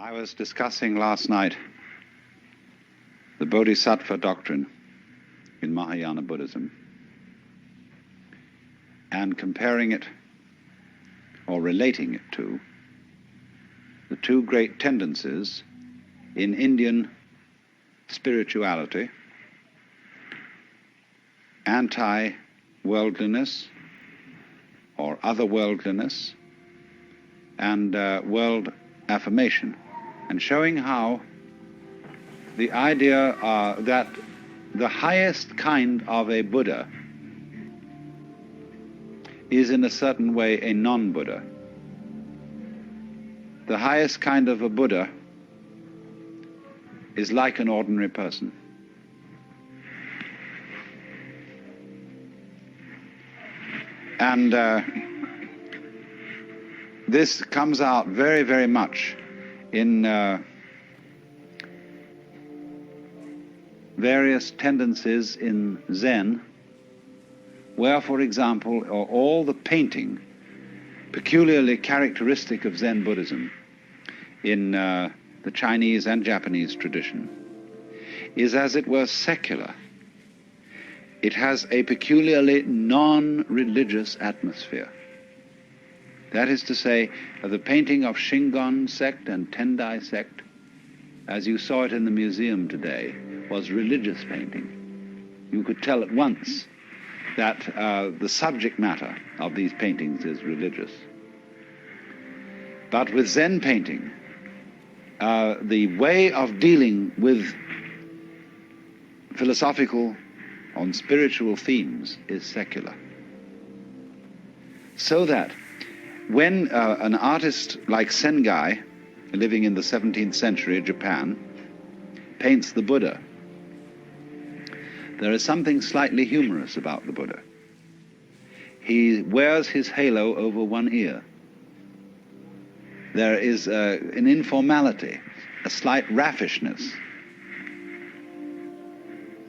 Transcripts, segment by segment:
I was discussing last night the Bodhisattva doctrine in Mahayana Buddhism and comparing it or relating it to the two great tendencies in Indian spirituality: anti-worldliness or otherworldliness and world affirmation, and showing how the idea that the highest kind of a Buddha is in a certain way a non-Buddha. The highest kind of a Buddha is like an ordinary person. And this comes out very, very much in various tendencies in Zen, where, for example, all the painting peculiarly characteristic of Zen Buddhism in the Chinese and Japanese tradition is, as it were, secular. It has a peculiarly non-religious atmosphere. That is to say, the painting of Shingon sect and Tendai sect, as you saw it in the museum today, was religious painting. You could tell at once that the subject matter of these paintings is religious. But with Zen painting, the way of dealing with philosophical and spiritual themes is secular. So that when an artist like Sengai, living in the 17th century Japan, paints the Buddha, there is something slightly humorous about the Buddha. He wears his halo over one ear. There is an informality, a slight raffishness.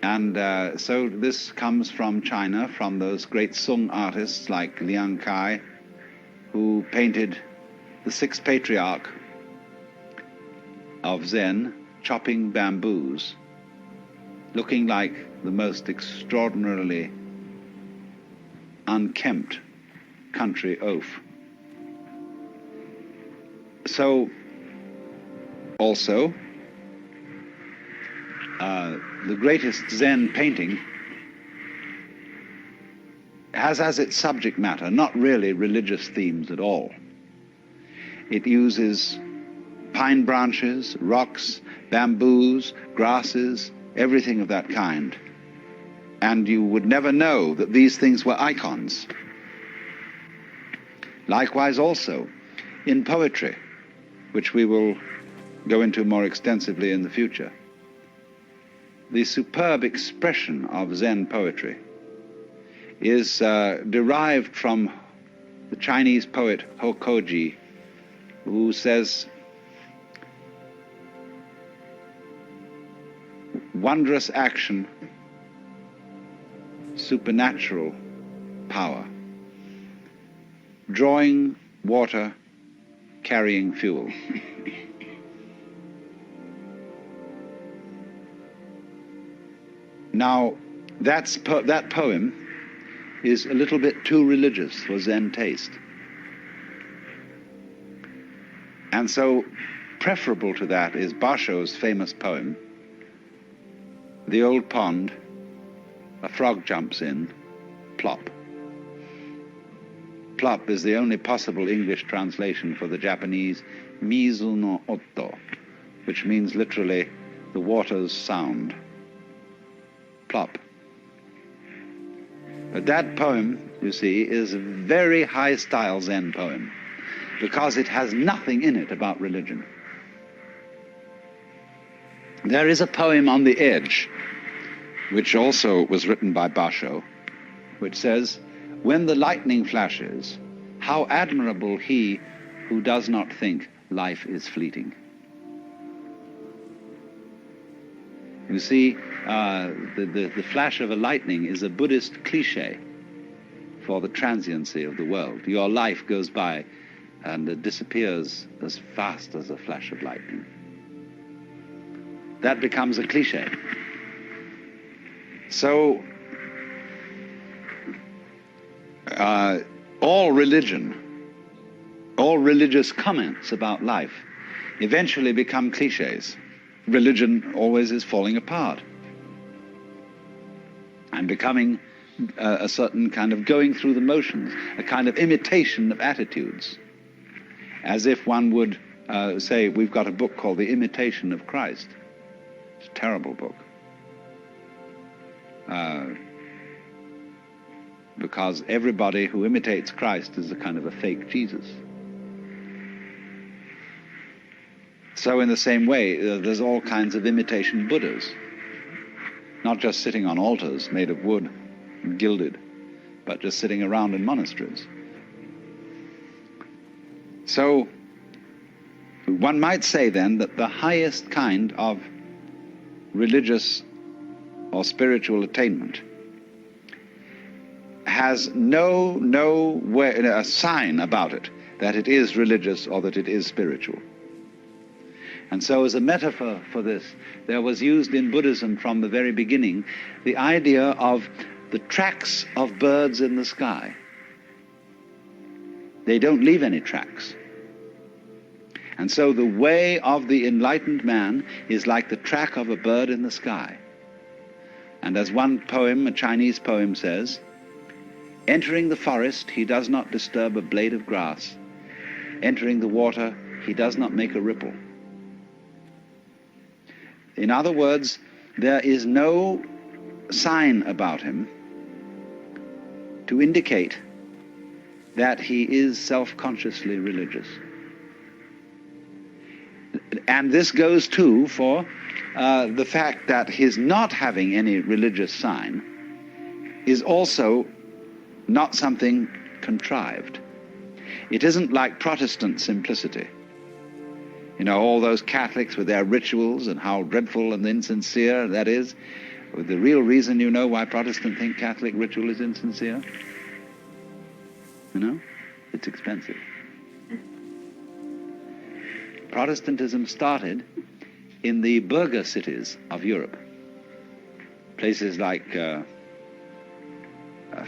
And so this comes from China, from those great Sung artists like Liang Kai, who painted the sixth patriarch of Zen chopping bamboos, looking like the most extraordinarily unkempt country oaf. So, also, the greatest Zen painting has as its subject matter not really religious themes at all. It uses pine branches, rocks, bamboos, grasses, everything of that kind. And you would never know that these things were icons. Likewise also in poetry, which we will go into more extensively in the future. The superb expression of Zen poetry is derived from the Chinese poet Hokoji, who says, "Wondrous action, supernatural power, drawing water, carrying fuel." Now, that poem is a little bit too religious for Zen taste. And so, preferable to that is Basho's famous poem, "The old pond, a frog jumps in, plop." Plop is the only possible English translation for the Japanese mizu no otto, which means literally the water's sound. Plop. But that poem, you see, is a very high-style Zen poem because it has nothing in it about religion. There is a poem on the edge, which also was written by Basho, which says, "When the lightning flashes, how admirable he who does not think life is fleeting." You see, the flash of a lightning is a Buddhist cliche for the transiency of the world. Your life goes by and it disappears as fast as a flash of lightning. That becomes a cliche. So, all religion, all religious comments about life eventually become cliches. Religion always is falling apart and becoming a certain kind of going through the motions, a kind of imitation of attitudes, as if one would say, we've got a book called The Imitation of Christ. It's a terrible book. Because everybody who imitates Christ is a kind of a fake Jesus. So in the same way, there's all kinds of imitation Buddhas, not just sitting on altars made of wood and gilded, but just sitting around in monasteries. So one might say then that the highest kind of religious or spiritual attainment has no way, a sign about it that it is religious or that it is spiritual. And so as a metaphor for this, there was used in Buddhism from the very beginning the idea of the tracks of birds in the sky. They don't leave any tracks. And so the way of the enlightened man is like the track of a bird in the sky. And as one poem, a Chinese poem, says, entering the forest, he does not disturb a blade of grass. Entering the water, he does not make a ripple. In other words, there is no sign about him to indicate that he is self-consciously religious. And this goes too for the fact that his not having any religious sign is also not something contrived. It isn't like Protestant simplicity. You know, all those Catholics with their rituals and how dreadful and insincere that is. The real reason, you know, why Protestants think Catholic ritual is insincere? You know? It's expensive. Protestantism started in the burgher cities of Europe. Places like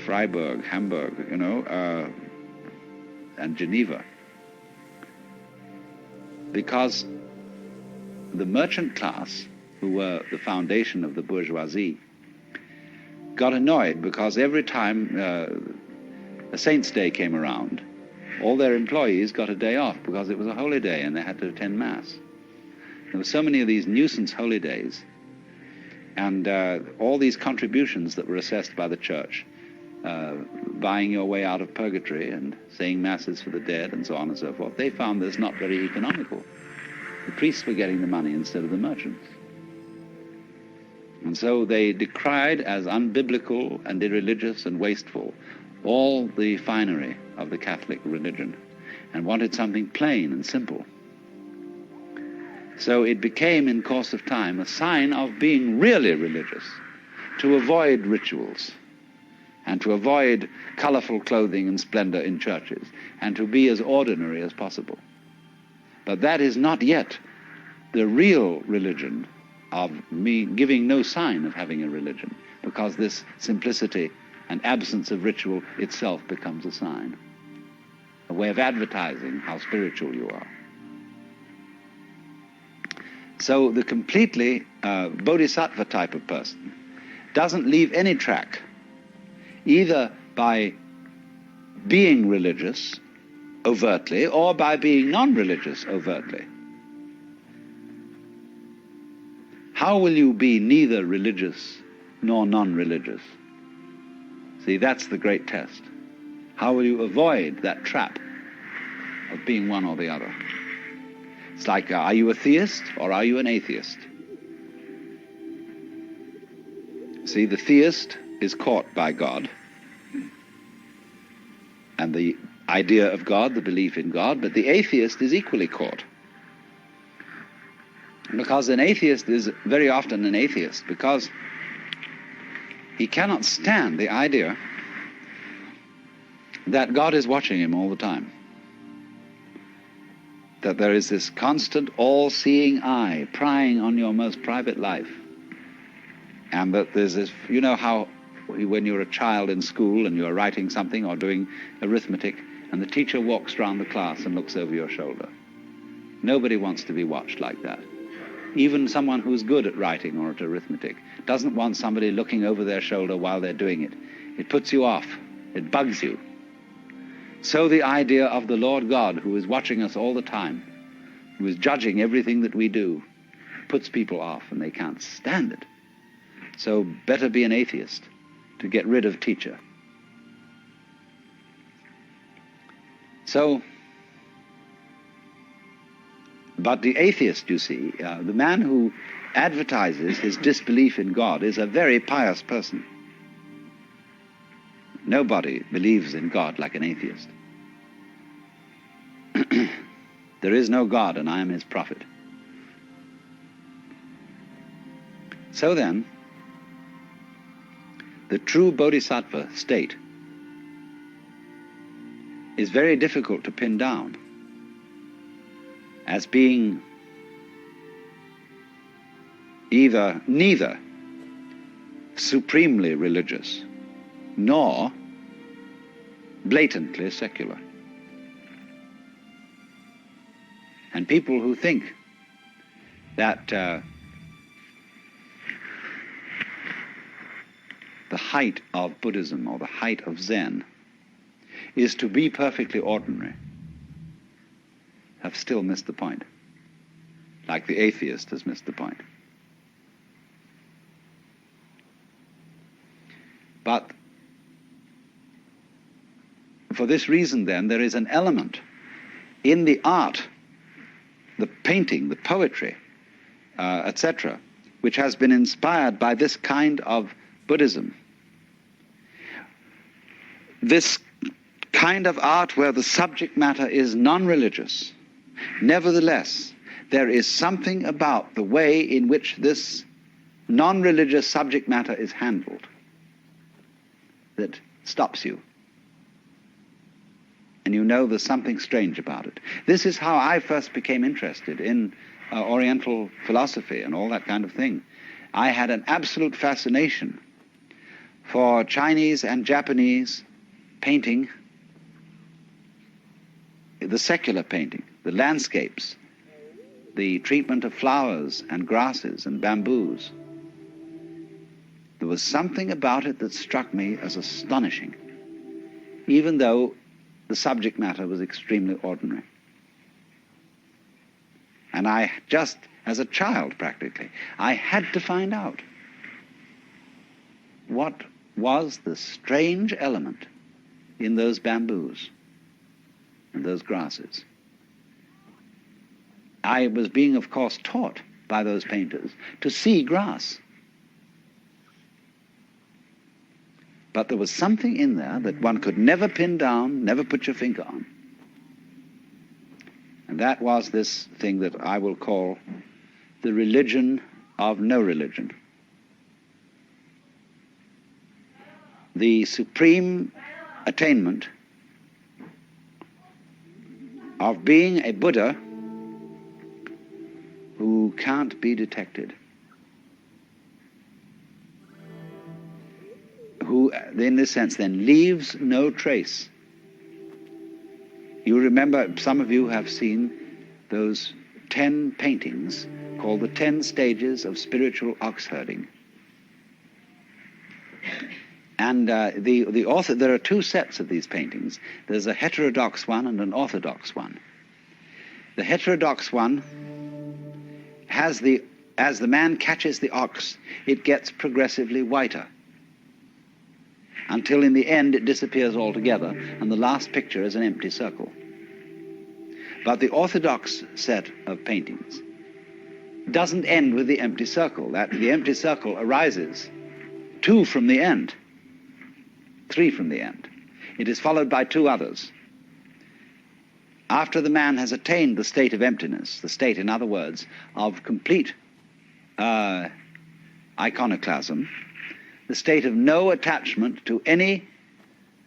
Freiburg, Hamburg, you know, and Geneva. Because the merchant class, who were the foundation of the bourgeoisie, got annoyed because every time a saint's day came around, all their employees got a day off because it was a holy day and they had to attend Mass. There were so many of these nuisance holy days, and all these contributions that were assessed by the church, buying your way out of purgatory and saying masses for the dead and so on and so forth, they found this not very economical. The priests were getting the money instead of the merchants. And so they decried as unbiblical and irreligious and wasteful all the finery of the Catholic religion and wanted something plain and simple. So it became, in course of time, a sign of being really religious, to avoid rituals and to avoid colorful clothing and splendor in churches, and to be as ordinary as possible. But that is not yet the real religion of me giving no sign of having a religion, because this simplicity and absence of ritual itself becomes a sign, a way of advertising how spiritual you are. So the completely bodhisattva type of person doesn't leave any track, either by being religious overtly or by being non-religious overtly. How will you be neither religious nor non-religious? See, that's the great test. How will you avoid that trap of being one or the other? It's like, are you a theist or are you an atheist? See, the theist is caught by God and the idea of God, the belief in God, but the atheist is equally caught. Because an atheist is very often an atheist because he cannot stand the idea that God is watching him all the time. that there is this constant all-seeing eye prying on your most private life. And that there's this, you know how when you're a child in school and you're writing something or doing arithmetic, and the teacher walks around the class and looks over your shoulder. Nobody wants to be watched like that. Even someone who's good at writing or at arithmetic doesn't want somebody looking over their shoulder while they're doing it. It puts you off. It bugs you. So the idea of the Lord God, who is watching us all the time, who is judging everything that we do, puts people off, and they can't stand it. So better be an atheist to get rid of teacher. So, but the atheist, you see, the man who advertises his disbelief in God is a very pious person. Nobody believes in God like an atheist. There is no God, and I am his prophet. So then, the true bodhisattva state is very difficult to pin down as being neither supremely religious nor blatantly secular. And people who think that the height of Buddhism or the height of Zen is to be perfectly ordinary have still missed the point, like the atheist has missed the point. But for this reason, then, there is an element in the art, the painting, the poetry, etc., which has been inspired by this kind of Buddhism. This kind of art where the subject matter is non-religious. Nevertheless, there is something about the way in which this non-religious subject matter is handled that stops you. And you know there's something strange about it. This is how I first became interested in Oriental philosophy and all that kind of thing. I had an absolute fascination for Chinese and Japanese painting, the secular painting, the landscapes, the treatment of flowers and grasses and bamboos. There was something about it that struck me as astonishing, even though the subject matter was extremely ordinary. And I just, as a child practically, I had to find out what was the strange element in those bamboos and those grasses. I was being, of course, taught by those painters to see grass. But there was something in there that one could never pin down, never put your finger on. And that was this thing that I will call the religion of no religion. The supreme attainment of being a Buddha who can't be detected, who, in this sense, then leaves no trace. You remember, some of you have seen those 10 paintings called the 10 Stages of Spiritual Ox Herding. And the author, there are two sets of these paintings. There's a heterodox one and an orthodox one. The heterodox one has as the man catches the ox, it gets progressively whiter, until in the end it disappears altogether, and the last picture is an empty circle. But the orthodox set of paintings doesn't end with the empty circle. The empty circle arises 2 from the end, 3 from the end. It is followed by 2 others. After the man has attained the state of emptiness, the state, in other words, of complete iconoclasm, the state of no attachment to any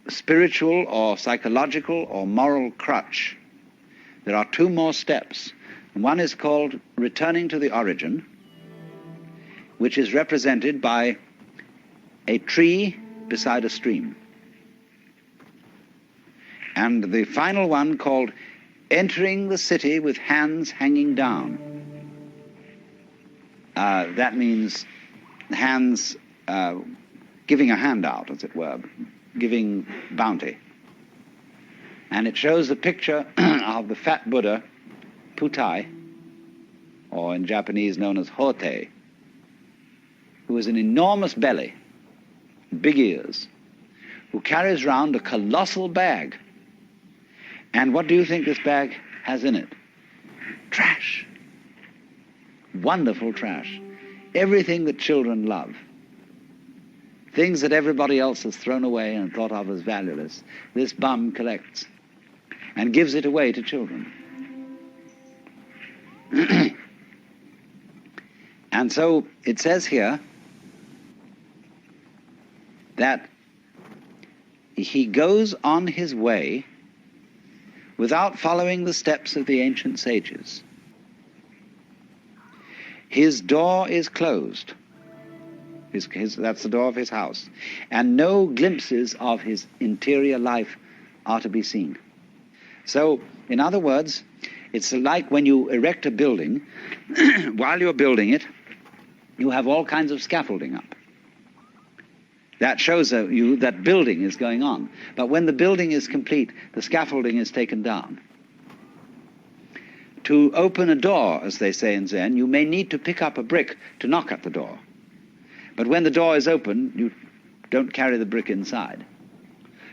spiritual or psychological or moral crutch, there are two more steps. One is called returning to the origin, which is represented by a tree beside a stream. And the final one called entering the city with hands hanging down. That means hands giving a handout, as it were, giving bounty. And it shows a picture of the fat Buddha, Putai, or in Japanese known as Hotei, who has an enormous belly, big ears, who carries round a colossal bag. And what do you think this bag has in it? Trash. Wonderful trash. Everything that children love. Things that everybody else has thrown away and thought of as valueless, this bum collects and gives it away to children. And so it says here that he goes on his way without following the steps of the ancient sages. His door is closed. That's the door of his house. And no glimpses of his interior life are to be seen. So, in other words, it's like when you erect a building, while you're building it, you have all kinds of scaffolding up. That shows you that building is going on. But when the building is complete, the scaffolding is taken down. To open a door, as they say in Zen, you may need to pick up a brick to knock at the door. But when the door is open, you don't carry the brick inside.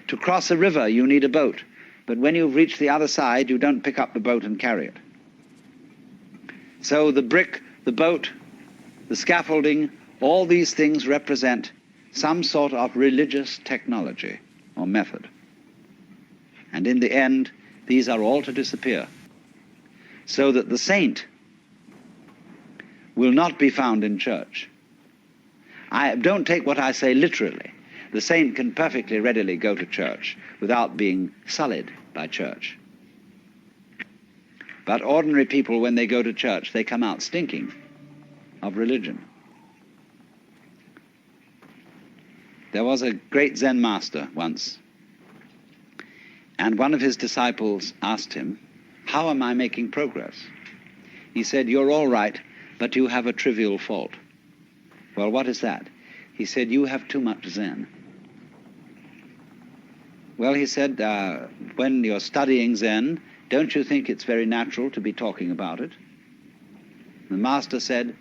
To cross a river, you need a boat. But when you've reached the other side, you don't pick up the boat and carry it. So the brick, the boat, the scaffolding, all these things represent some sort of religious technology or method. And in the end, these are all to disappear, so that the saint will not be found in church. Don't take what I say literally. The saint can perfectly readily go to church without being sullied by church. But ordinary people, when they go to church, they come out stinking of religion. There was a great Zen master once, and one of his disciples asked him, "How am I making progress?" He said, "You're all right, but you have a trivial fault." "Well, what is that?" He said, "You have too much Zen." Well, he said, when you're studying Zen, don't you think it's very natural to be talking about it? The master said,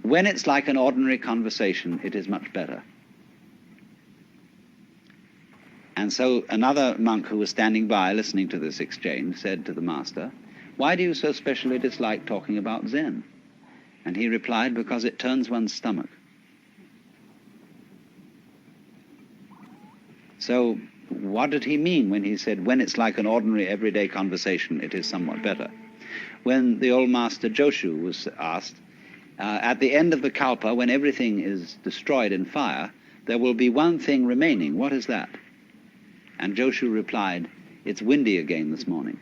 "When it's like an ordinary conversation, it is much better." And so another monk who was standing by listening to this exchange said to the master, "Why do you so specially dislike talking about Zen?" And he replied, "Because it turns one's stomach." So what did he mean when he said, when it's like an ordinary everyday conversation, it is somewhat better? When the old master Joshu was asked, at the end of the kalpa, when everything is destroyed in fire, there will be one thing remaining. What is that? And Joshu replied, "It's windy again this morning."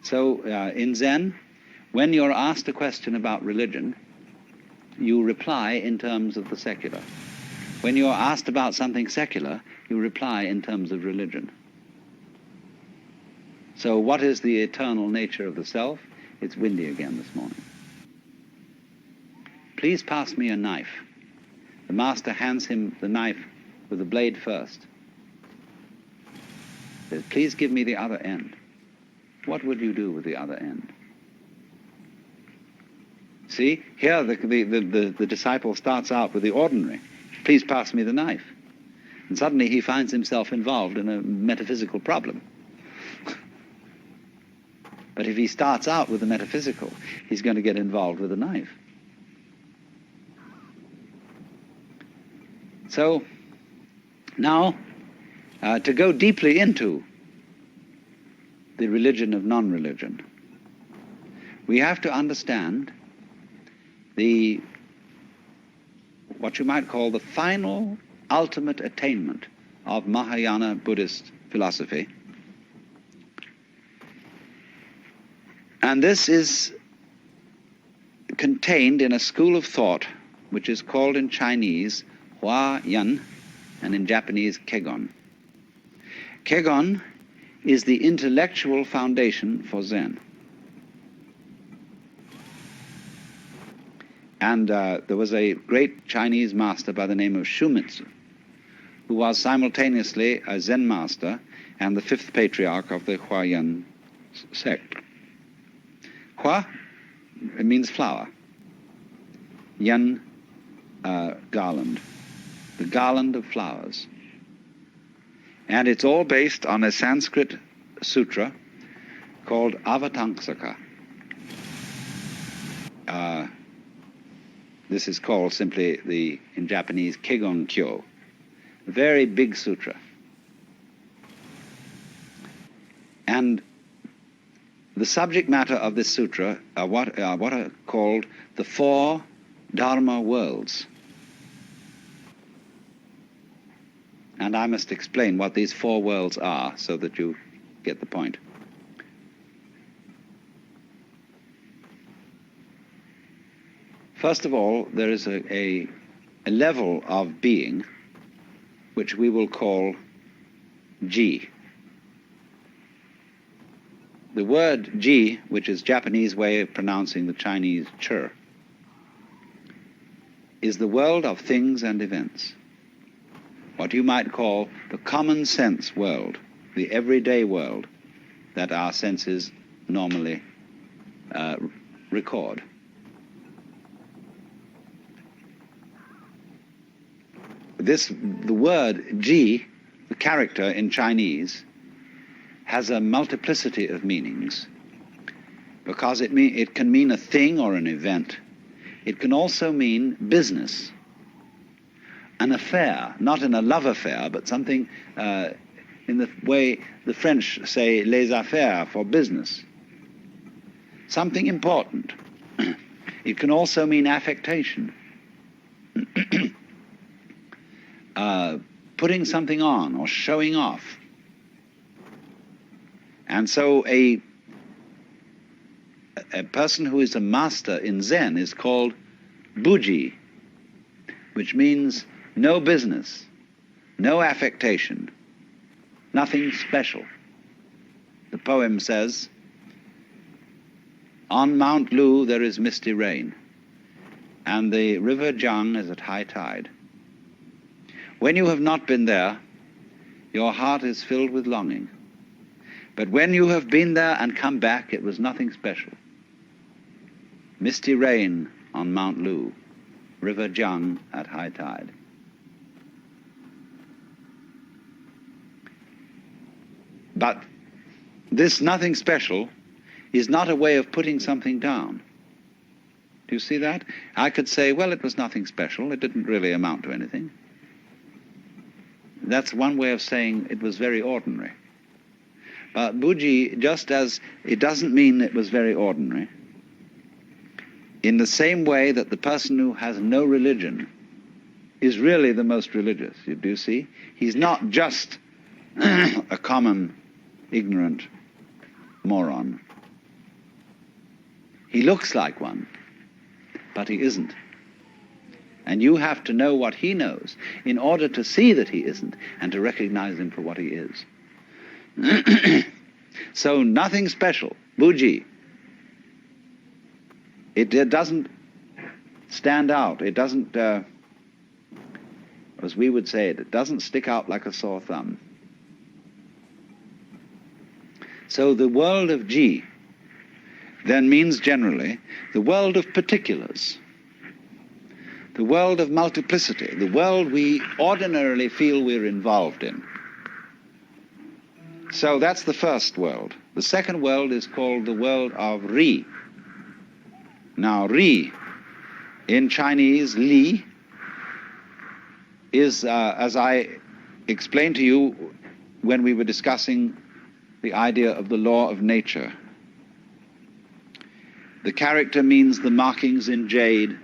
So in Zen, when you're asked a question about religion, you reply in terms of the secular. When you're asked about something secular, you reply in terms of religion. So what is the eternal nature of the self? It's windy again this morning. "Please pass me a knife." The master hands him the knife with the blade first. Says, "Please give me the other end." What would you do with the other end? See, here the disciple starts out with the ordinary. "Please pass me the knife." And suddenly he finds himself involved in a metaphysical problem. But if he starts out with the metaphysical, he's going to get involved with the knife. So now, to go deeply into the religion of non-religion, we have to understand what you might call the final ultimate attainment of Mahayana Buddhist philosophy. And this is contained in a school of thought which is called in Chinese Hua Yan and in Japanese Kegon. Kegon is the intellectual foundation for Zen. And there was a great Chinese master by the name of Shumitsu, who was simultaneously a Zen master and the fifth patriarch of the Huayan sect. Hua, it means flower. Yan, garland. The garland of flowers. And it's all based on a Sanskrit sutra called Avatamsaka. This is called simply, in Japanese, Kegon Kyo. A very big sutra. And the subject matter of this sutra are what are called the four Dharma worlds. And I must explain what these four worlds are so that you get the point. First of all, there is a level of being which we will call Ji. The word Ji, which is Japanese way of pronouncing the Chinese Chur, is the world of things and events. What you might call the common sense world, the everyday world that our senses normally record. The word Ji, the character in Chinese, has a multiplicity of meanings because it can mean a thing or an event. It can also mean business, an affair, not in a love affair, but something in the way the French say les affaires, for business. Something important. It can also mean affectation. Putting something on or showing off. And so a person who is a master in Zen is called Buji, which means no business, no affectation, nothing special. The poem says, on Mount Lu there is misty rain, and the river Jiang is at high tide. When you have not been there, your heart is filled with longing. But when you have been there and come back, it was nothing special. Misty rain on Mount Lu, river Jiang at high tide. But this nothing special is not a way of putting something down. Do you see that? I could say, well, it was nothing special. It didn't really amount to anything. That's one way of saying it was very ordinary. But Buji, just as it doesn't mean it was very ordinary, in the same way that the person who has no religion is really the most religious, you do see? He's not just a common, ignorant moron. He looks like one, but he isn't. And you have to know what he knows in order to see that he isn't and to recognize him for what he is. So nothing special, Buji. It doesn't stand out. It doesn't, as we would say it doesn't stick out like a sore thumb. So the world of Ji then means generally the world of particulars, the world of multiplicity, the world we ordinarily feel we're involved in. So that's the first world. The second world is called the world of Ri. Now, Ri, in Chinese, Li, is, as I explained to you when we were discussing the idea of the law of nature. The character means the markings in jade,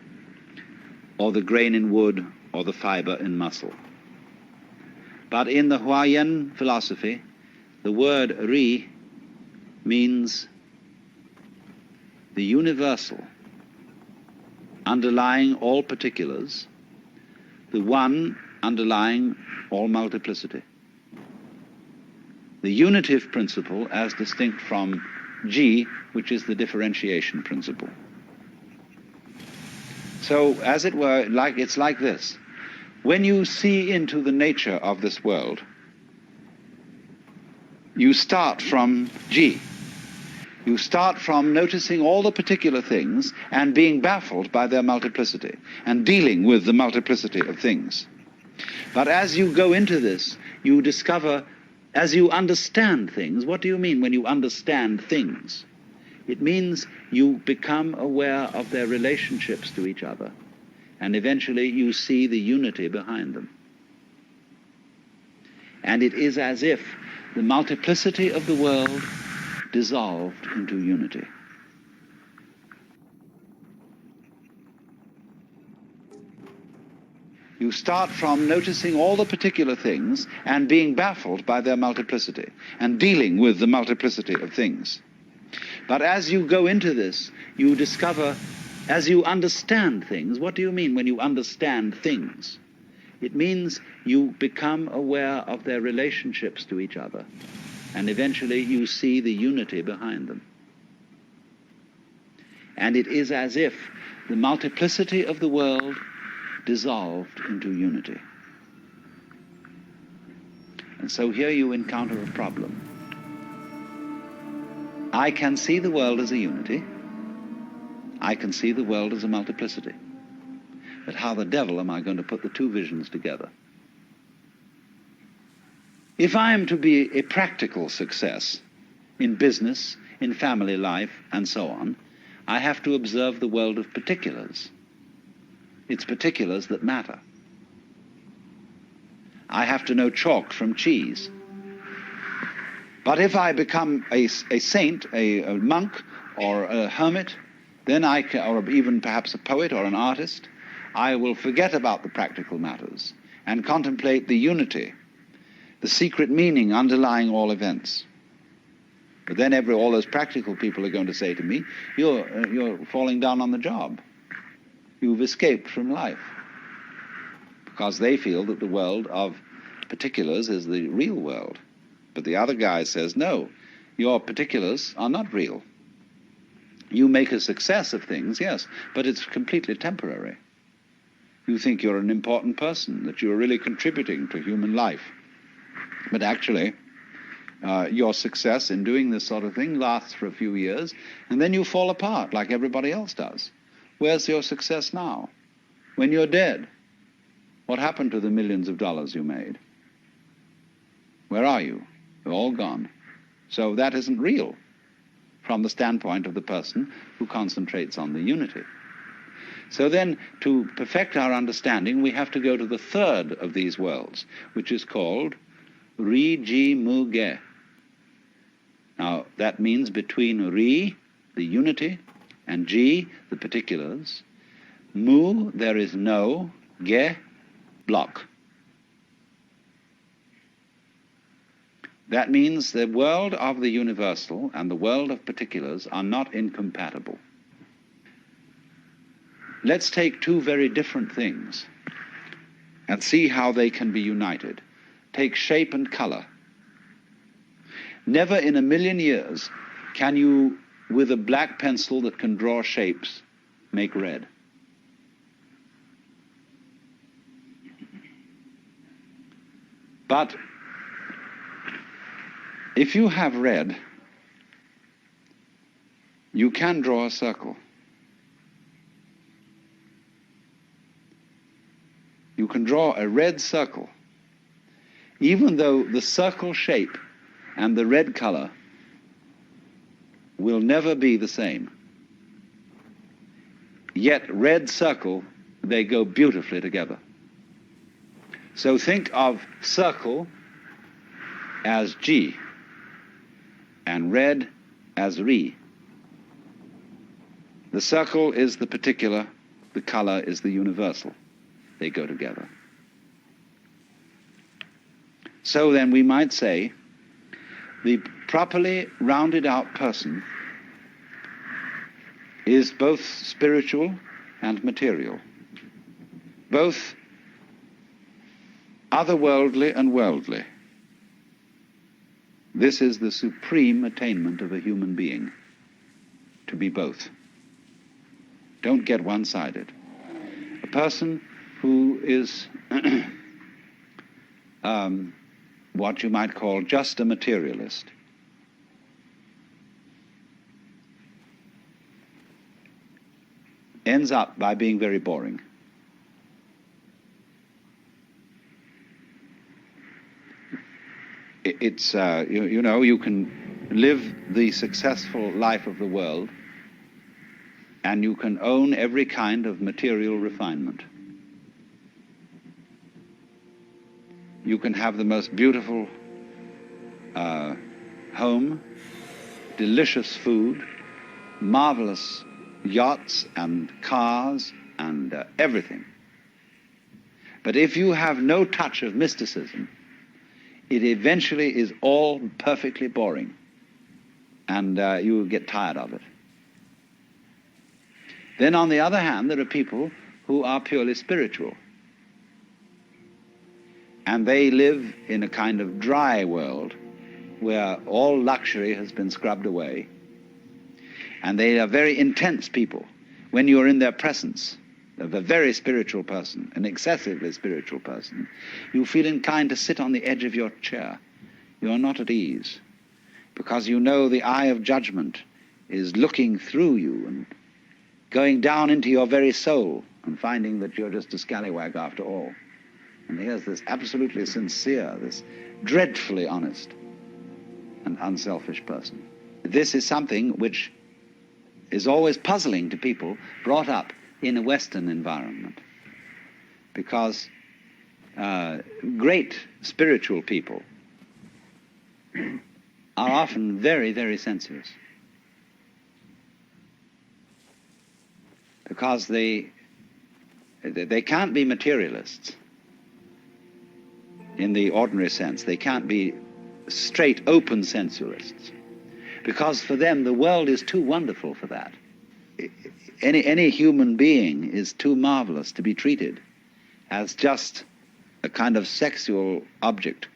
or the grain in wood, or the fiber in muscle. But in the Huayan philosophy, the word ri means the universal, underlying all particulars, the one underlying all multiplicity. The unitive principle as distinct from G, which is the differentiation principle. So, as it were, it's like this. When you see into the nature of this world, you start from G. You start from noticing all the particular things and being baffled by their multiplicity and dealing with the multiplicity of things. But as you go into this, you discover, as you understand things, what do you mean when you understand things? It means you become aware of their relationships to each other, and eventually you see the unity behind them. And it is as if the multiplicity of the world dissolved into unity. You start from noticing all the particular things and being baffled by their multiplicity and dealing with the multiplicity of things. But as you go into this, you discover, as you understand things, what do you mean when you understand things? It means you become aware of their relationships to each other, and eventually you see the unity behind them. And it is as if the multiplicity of the world dissolved into unity. And so here you encounter a problem. I can see the world as a unity. I can see the world as a multiplicity. But how the devil am I going to put the two visions together? If I am to be a practical success in business, in family life, and so on, I have to observe the world of particulars. It's particulars that matter. I have to know chalk from cheese. But if I become a saint, a monk, or a hermit, then or even perhaps a poet or an artist, I will forget about the practical matters and contemplate the unity, the secret meaning underlying all events. But then all those practical people are going to say to me, you're falling down on the job. You've escaped from life. Because they feel that the world of particulars is the real world. But the other guy says, no, your particulars are not real. You make a success of things, yes, but it's completely temporary. You think you're an important person, that you're really contributing to human life. But actually, your success in doing this sort of thing lasts for a few years, and then you fall apart like everybody else does. Where's your success now? When you're dead, what happened to the millions of dollars you made? Where are you? They're all gone. So that isn't real from the standpoint of the person who concentrates on the unity. So then, to perfect our understanding, we have to go to the third of these worlds, which is called Ri Ji Mu Ge. Now, that means between Ri, the unity, and Ji, the particulars, Mu, there is no, Ge, block. That means the world of the universal and the world of particulars are not incompatible. Let's take two very different things and see how they can be united. Take shape and color. Never in a million years can you, with a black pencil that can draw shapes, make red. But if you have red, you can draw a circle. You can draw a red circle, even though the circle shape and the red color will never be the same. Yet red circle, they go beautifully together. So think of circle as G and red as Ri. The circle is the particular, the color is the universal. They go together. So then we might say the properly rounded out person is both spiritual and material, both otherworldly and worldly. This is the supreme attainment of a human being, to be both. Don't get one-sided. A person who is what you might call just a materialist ends up by being very boring. It's, you know, you can live the successful life of the world and you can own every kind of material refinement. You can have the most beautiful home, delicious food, marvelous yachts and cars and everything. But if you have no touch of mysticism, it eventually is all perfectly boring, and you will get tired of it. Then on the other hand, there are people who are purely spiritual, and they live in a kind of dry world where all luxury has been scrubbed away, and they are very intense people. When you are in their presence of a very spiritual person, an excessively spiritual person, you feel inclined to sit on the edge of your chair. You are not at ease, because you know the eye of judgment is looking through you and going down into your very soul and finding that you're just a scallywag after all. And here's this absolutely sincere, this dreadfully honest and unselfish person. This is something which is always puzzling to people brought up in a Western environment, because great spiritual people are often very, very sensuous, because they can't be materialists in the ordinary sense. They can't be straight, open sensualists, because for them the world is too wonderful for that. Any human being is too marvelous to be treated as just a kind of sexual object.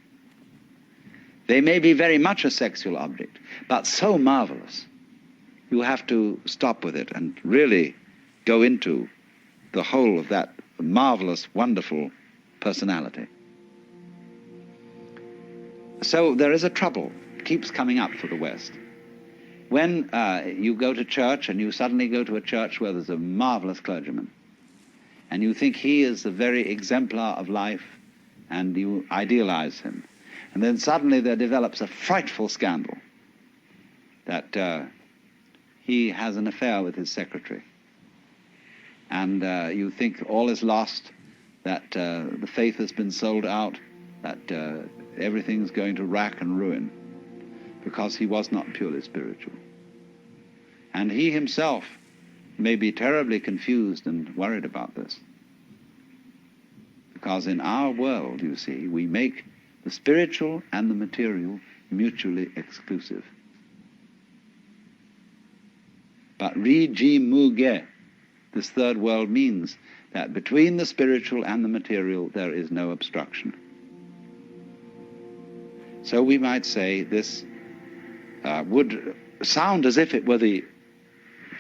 They may be very much a sexual object, but so marvelous, you have to stop with it and really go into the whole of that marvelous, wonderful personality. So there is a trouble, keeps coming up for the West. When you go to church and you suddenly go to a church where there's a marvelous clergyman, and you think he is the very exemplar of life, and you idealize him, and then suddenly there develops a frightful scandal that he has an affair with his secretary, and you think all is lost, that the faith has been sold out, that everything's going to rack and ruin, because he was not purely spiritual. And he himself may be terribly confused and worried about this, because in our world, you see, we make the spiritual and the material mutually exclusive. But ri-ji mu-ge, this third world, means that between the spiritual and the material there is no obstruction. So we might say this would sound as if it were the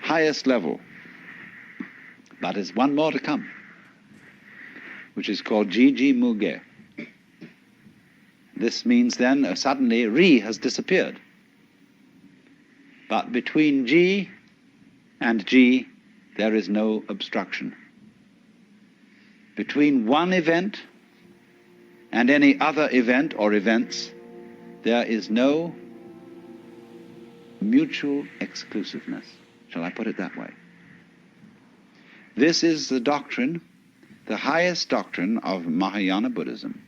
highest level, but there's one more to come, which is called ji-ji mu-ge. This means then suddenly ri has disappeared, but between ji and ji there is no obstruction. Between one event and any other event or events, there is no mutual exclusiveness. Shall I put it that way? This is the doctrine, the highest doctrine of Mahayana Buddhism,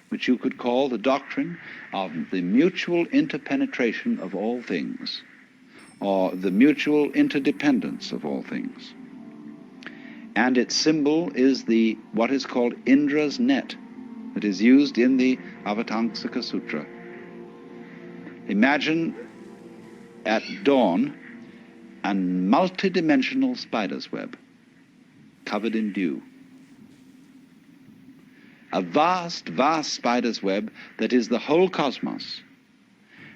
which you could call the doctrine of the mutual interpenetration of all things, or the mutual interdependence of all things. And its symbol is what is called Indra's net. that is used in the Avatamsaka Sutra. Imagine at dawn a multidimensional spider's web covered in dew. A vast, vast spider's web that is the whole cosmos,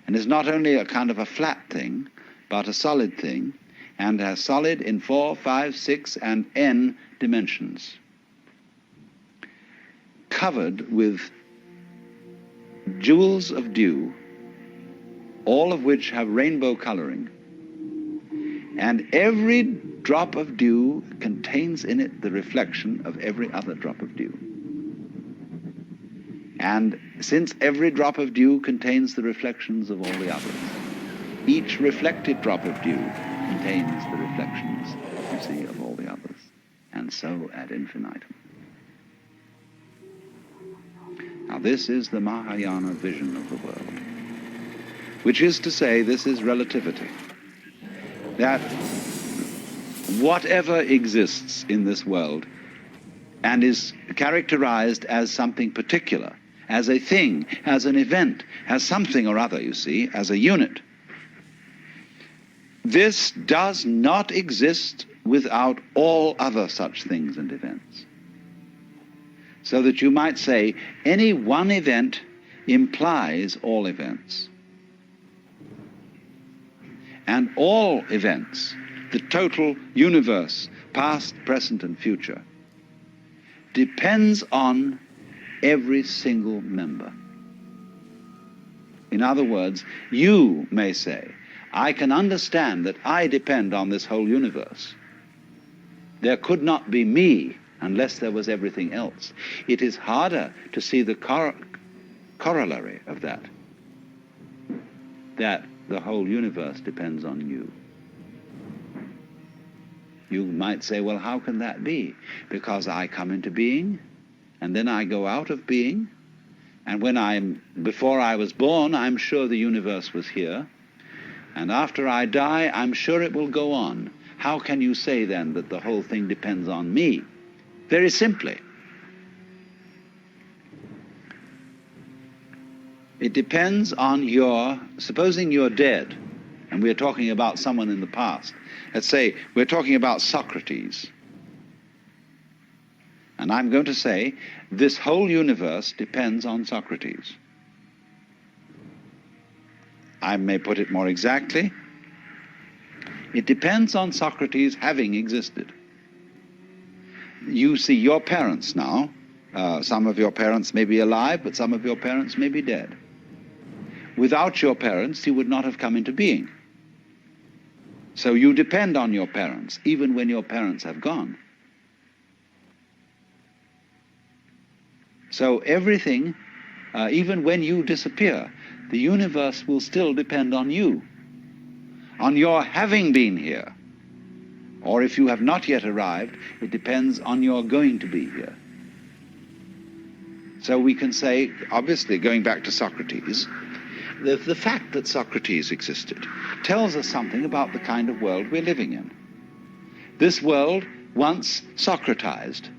and is not only a kind of a flat thing, but a solid thing, and a solid in 4, 5, 6, and n dimensions, covered with jewels of dew, all of which have rainbow coloring, and every drop of dew contains in it the reflection of every other drop of dew. And since every drop of dew contains the reflections of all the others, each reflected drop of dew contains the reflections, you see, of all the others, and so ad infinitum. Now this is the Mahayana vision of the world, which is to say, this is relativity, that whatever exists in this world and is characterized as something particular, as a thing, as an event, as something or other, you see, as a unit, this does not exist without all other such things and events. So that you might say any one event implies all events. And all events, the total universe, past, present, and future, depends on every single member. In other words, you may say, I can understand that I depend on this whole universe. There could not be me unless there was everything else. It is harder to see the corollary of that the whole universe depends on you. You might say, well, how can that be? Because I come into being, and then I go out of being, and before I was born, I'm sure the universe was here, and after I die, I'm sure it will go on. How can you say then that the whole thing depends on me? Very simply, it depends on supposing you're dead, and we're talking about someone in the past. Let's say we're talking about Socrates. And I'm going to say, this whole universe depends on Socrates. I may put it more exactly. It depends on Socrates having existed. You see your parents now. Some of your parents may be alive, but some of your parents may be dead. Without your parents, you would not have come into being. So you depend on your parents, even when your parents have gone. So everything, even when you disappear, the universe will still depend on you, on your having been here. Or if you have not yet arrived, it depends on your going to be here. So we can say, obviously, going back to Socrates, the fact that Socrates existed tells us something about the kind of world we're living in. This world once Socratized.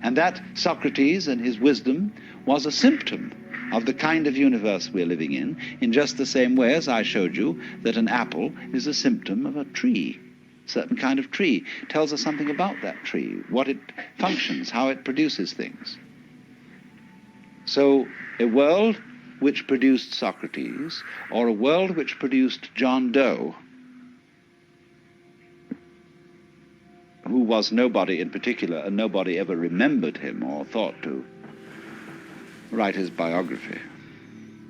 And that Socrates and his wisdom was a symptom of the kind of universe we're living in just the same way as I showed you that an apple is a symptom of a tree, a certain kind of tree. It tells us something about that tree, what it functions, how it produces things. So a world which produced Socrates, or a world which produced John Doe, who was nobody in particular, and nobody ever remembered him or thought to write his biography.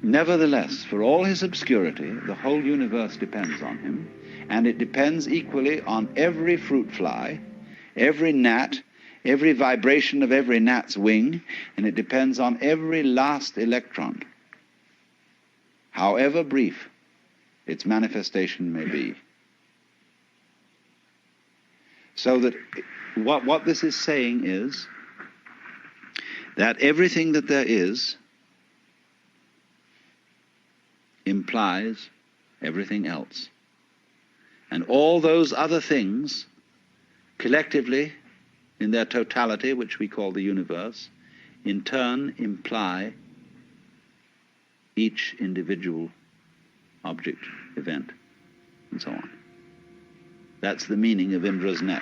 Nevertheless, for all his obscurity, the whole universe depends on him, and it depends equally on every fruit fly, every gnat, every vibration of every gnat's wing, and it depends on every last electron, however brief its manifestation may be. So that what this is saying is that everything that there is implies everything else. And all those other things, collectively, in their totality, which we call the universe, in turn imply each individual object, event, and so on. That's the meaning of Indra's net.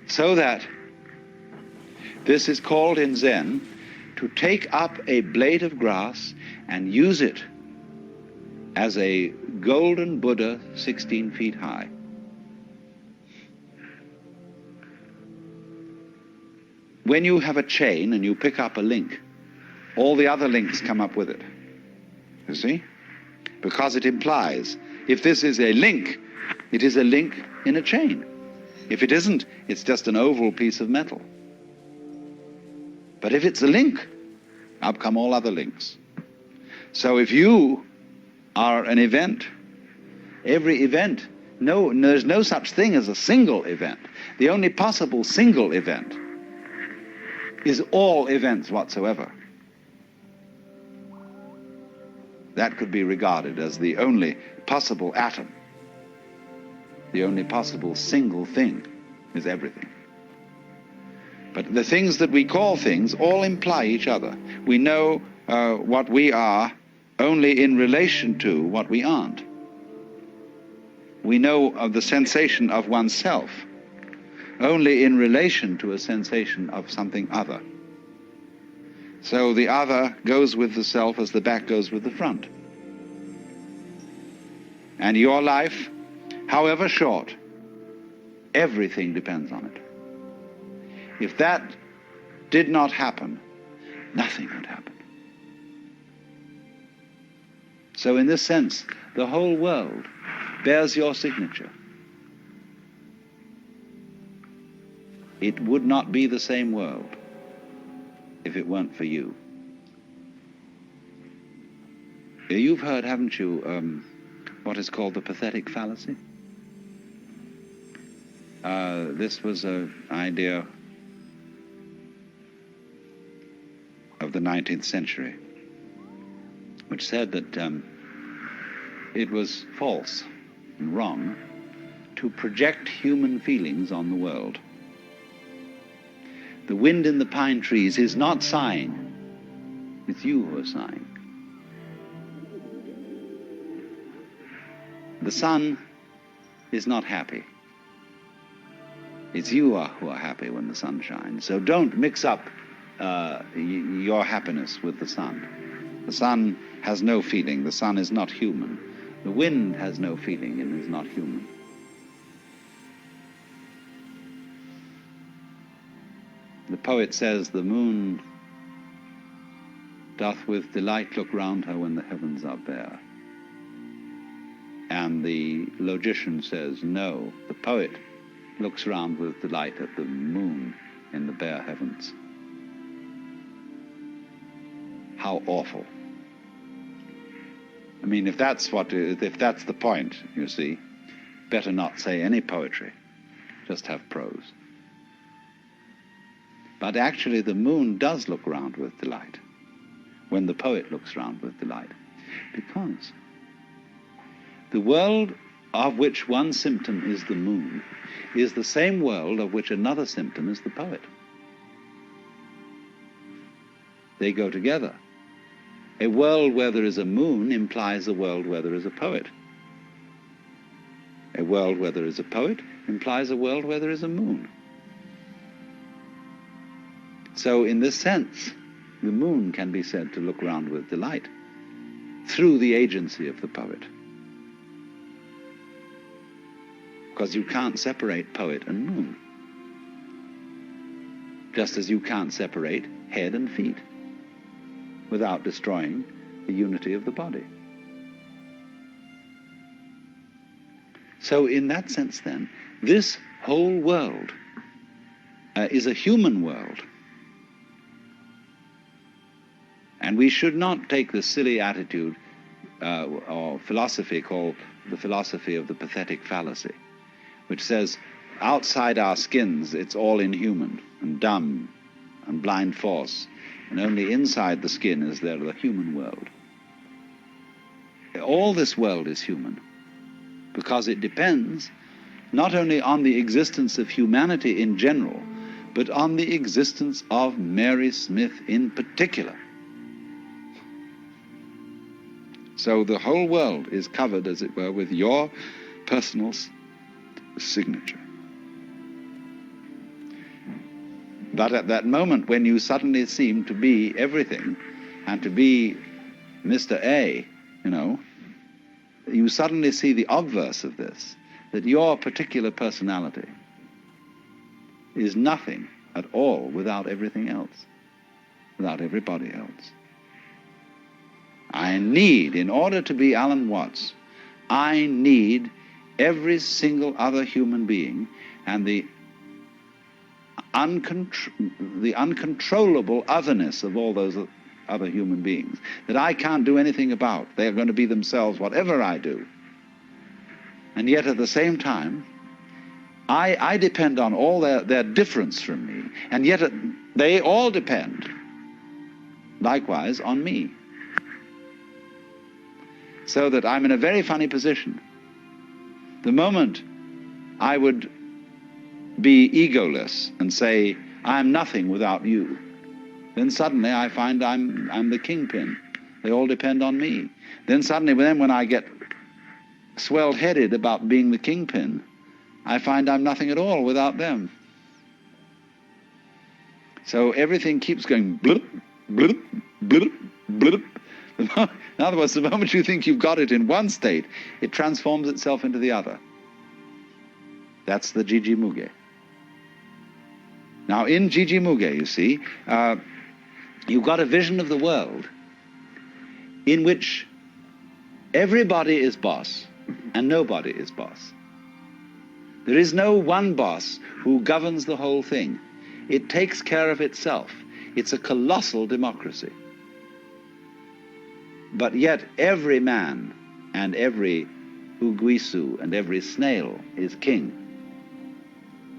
So that this is called in Zen to take up a blade of grass and use it as a golden Buddha 16 feet high. When you have a chain and you pick up a link, all the other links come up with it. You see? Because it implies, if this is a link, it is a link in a chain. If it isn't, it's just an oval piece of metal. But if it's a link, up come all other links. So if you are an event, every event, there's no such thing as a single event. The only possible single event is all events whatsoever. That could be regarded as the only possible atom. The only possible single thing is everything. But the things that we call things all imply each other. We know what we are only in relation to what we aren't. We know of the sensation of oneself only in relation to a sensation of something other. So the other goes with the self as the back goes with the front. And your life, however short, everything depends on it. If that did not happen, nothing would happen. So in this sense, the whole world bears your signature. It would not be the same world if it weren't for you. You've heard, haven't you, what is called the pathetic fallacy? This was an idea of the 19th century, which said that it was false and wrong to project human feelings on the world. The wind in the pine trees is not sighing. It's you who are sighing. The sun is not happy. It's you who are happy when the sun shines. So don't mix up your happiness with the sun. The sun has no feeling. The sun is not human. The wind has no feeling and is not human. The poet says, the moon doth with delight look round her when the heavens are bare. And the logician says, no, the poet looks round with delight at the moon in the bare heavens. How awful. I mean, if that's the point, you see, better not say any poetry, just have prose. But actually the moon does look round with delight when the poet looks round with delight, because the world of which one symptom is the moon is the same world of which another symptom is the poet. They go together. A world where there is a moon implies a world where there is a poet. A world where there is a poet implies a world where there is a moon. So in this sense, the moon can be said to look round with delight through the agency of the poet. Because you can't separate poet and moon. Just as you can't separate head and feet without destroying the unity of the body. So in that sense then, this whole world is a human world. And we should not take the silly attitude or philosophy called the philosophy of the pathetic fallacy, which says outside our skins it's all inhuman and dumb and blind force, and only inside the skin is there the human world. All this world is human because it depends not only on the existence of humanity in general, but on the existence of Mary Smith in particular. So the whole world is covered, as it were, with your personal signature. But at that moment when you suddenly seem to be everything, and to be Mr. A, you suddenly see the obverse of this, that your particular personality is nothing at all without everything else, without everybody else. I need, in order to be Alan Watts, I need every single other human being and the uncontrollable otherness of all those other human beings that I can't do anything about. They are going to be themselves whatever I do. And yet at the same time, I depend on all their difference from me, and yet they all depend likewise on me. So that I'm in a very funny position. The moment I would be egoless and say, I'm nothing without you, then suddenly I find I'm the kingpin. They all depend on me. Then suddenly, when I get swelled-headed about being the kingpin, I find I'm nothing at all without them. So everything keeps going blip, blip, blip, blip. In other words, the moment you think you've got it in one state, it transforms itself into the other. That's the Jiji Muge. Now, in Jiji Muge, you see, you've got a vision of the world in which everybody is boss and nobody is boss. There is no one boss who governs the whole thing. It takes care of itself. It's a colossal democracy. But yet every man and every uguisu and every snail is king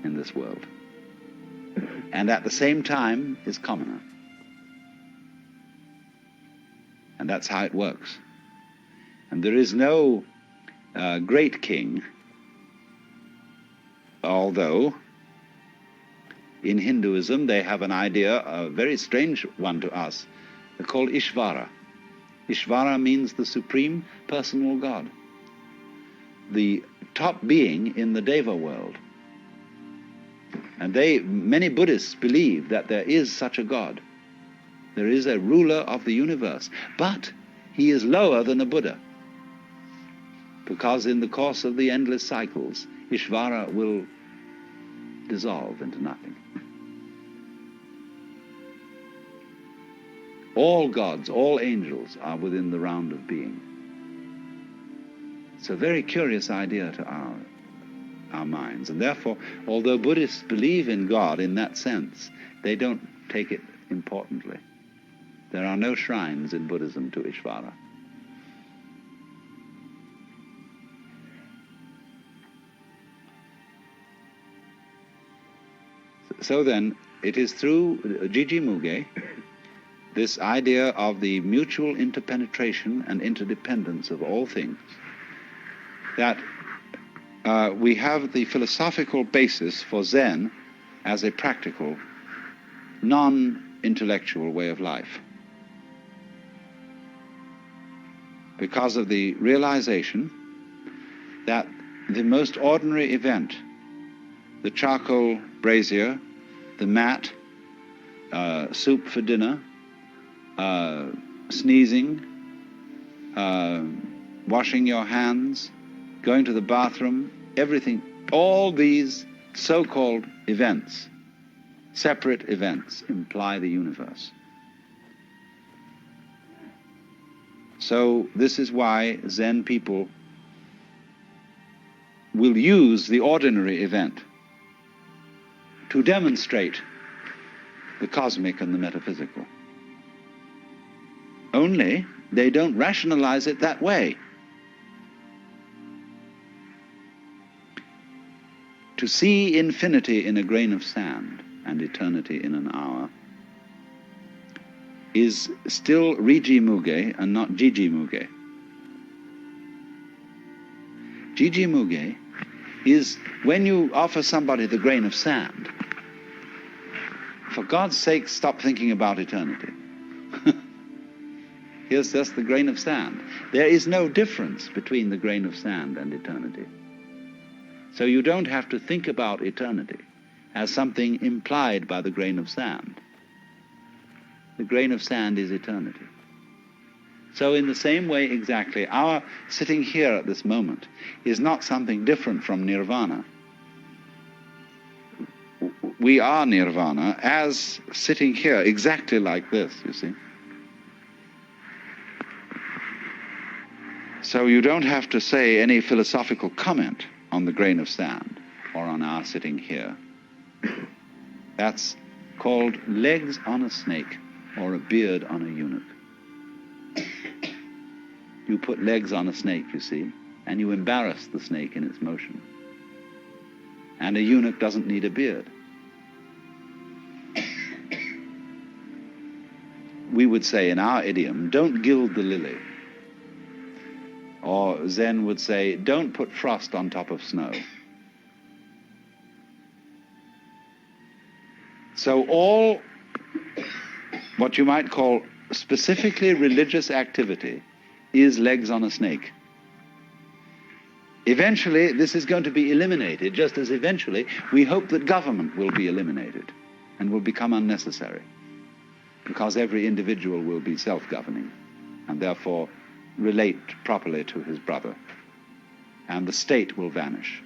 in this world. And at the same time is commoner. And that's how it works. And there is no great king, although in Hinduism they have an idea, a very strange one to us, called Ishvara. Ishvara means the supreme personal God, the top being in the Deva world. And many Buddhists believe that there is such a God. There is a ruler of the universe, but he is lower than a Buddha, because in the course of the endless cycles, Ishvara will dissolve into nothing. All gods, all angels are within the round of being. It's a very curious idea to our minds, and therefore, although Buddhists believe in God in that sense, they don't take it importantly. There are no shrines in Buddhism to Ishvara. So then, it is through Jiji Muge, this idea of the mutual interpenetration and interdependence of all things, that we have the philosophical basis for Zen as a practical, non-intellectual way of life. Because of the realization that the most ordinary event, the charcoal brazier, the mat, soup for dinner, sneezing, washing your hands, going to the bathroom, everything, all these so-called events, separate events, imply the universe. So this is why Zen people will use the ordinary event to demonstrate the cosmic and the metaphysical. Only they don't rationalize it that way. To see infinity in a grain of sand and eternity in an hour is still Riji Muge and not Jiji Muge. Jiji Muge is when you offer somebody the grain of sand, for God's sake, stop thinking about eternity. Here's just the grain of sand. There is no difference between the grain of sand and eternity. So you don't have to think about eternity as something implied by the grain of sand. The grain of sand is eternity. So in the same way exactly, our sitting here at this moment is not something different from nirvana. We are nirvana as sitting here exactly like this, you see. So you don't have to say any philosophical comment on the grain of sand or on our sitting here. That's called legs on a snake or a beard on a eunuch. You put legs on a snake, you see, and you embarrass the snake in its motion. And a eunuch doesn't need a beard. We would say in our idiom, don't gild the lily. Or Zen would say, don't put frost on top of snow. So all what you might call specifically religious activity is legs on a snake. Eventually, this is going to be eliminated, just as eventually we hope that government will be eliminated and will become unnecessary, because every individual will be self-governing and therefore relate properly to his brother, and the state will vanish.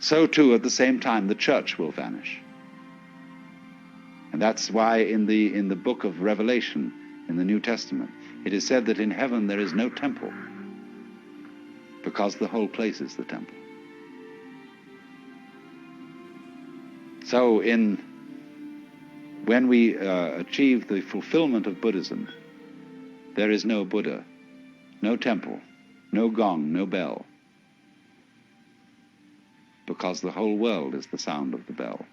So too, at the same time, the church will vanish. And that's why in the book of Revelation, in the New Testament, it is said that in heaven there is no temple, because the whole place is the temple. So when we achieve the fulfillment of Buddhism, there is no Buddha, no temple, no gong, no bell, because the whole world is the sound of the bell.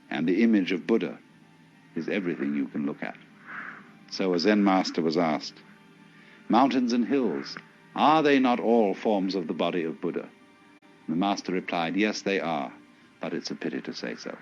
And the image of Buddha is everything you can look at. So a Zen master was asked, mountains and hills, are they not all forms of the body of Buddha? And the master replied, yes, they are, but it's a pity to say so.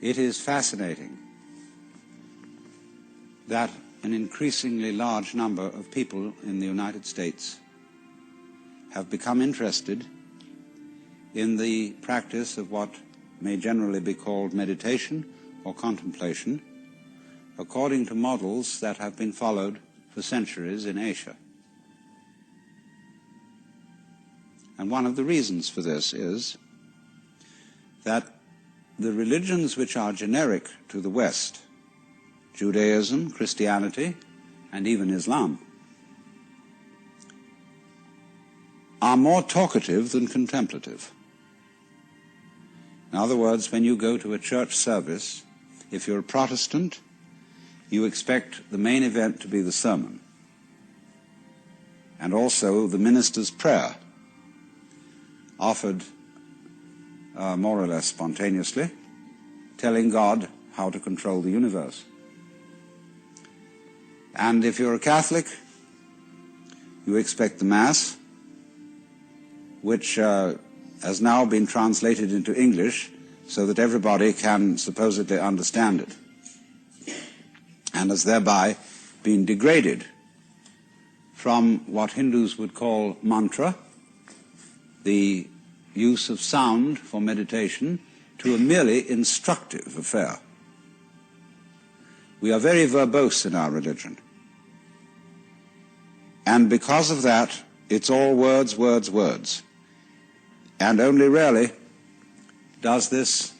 It is fascinating that an increasingly large number of people in the United States have become interested in the practice of what may generally be called meditation or contemplation, according to models that have been followed for centuries in Asia. And one of the reasons for this is that the religions which are generic to the West, Judaism, Christianity, and even Islam, are more talkative than contemplative. In other words, when you go to a church service, if you're a Protestant, you expect the main event to be the sermon, and also the minister's prayer, offered more or less spontaneously, telling God how to control the universe. And if you're a Catholic, you expect the Mass, which has now been translated into English so that everybody can supposedly understand it, and has thereby been degraded from what Hindus would call mantra, the use of sound for meditation to a merely instructive affair. We are very verbose in our religion. And because of that, it's all words, words, words. And only rarely does this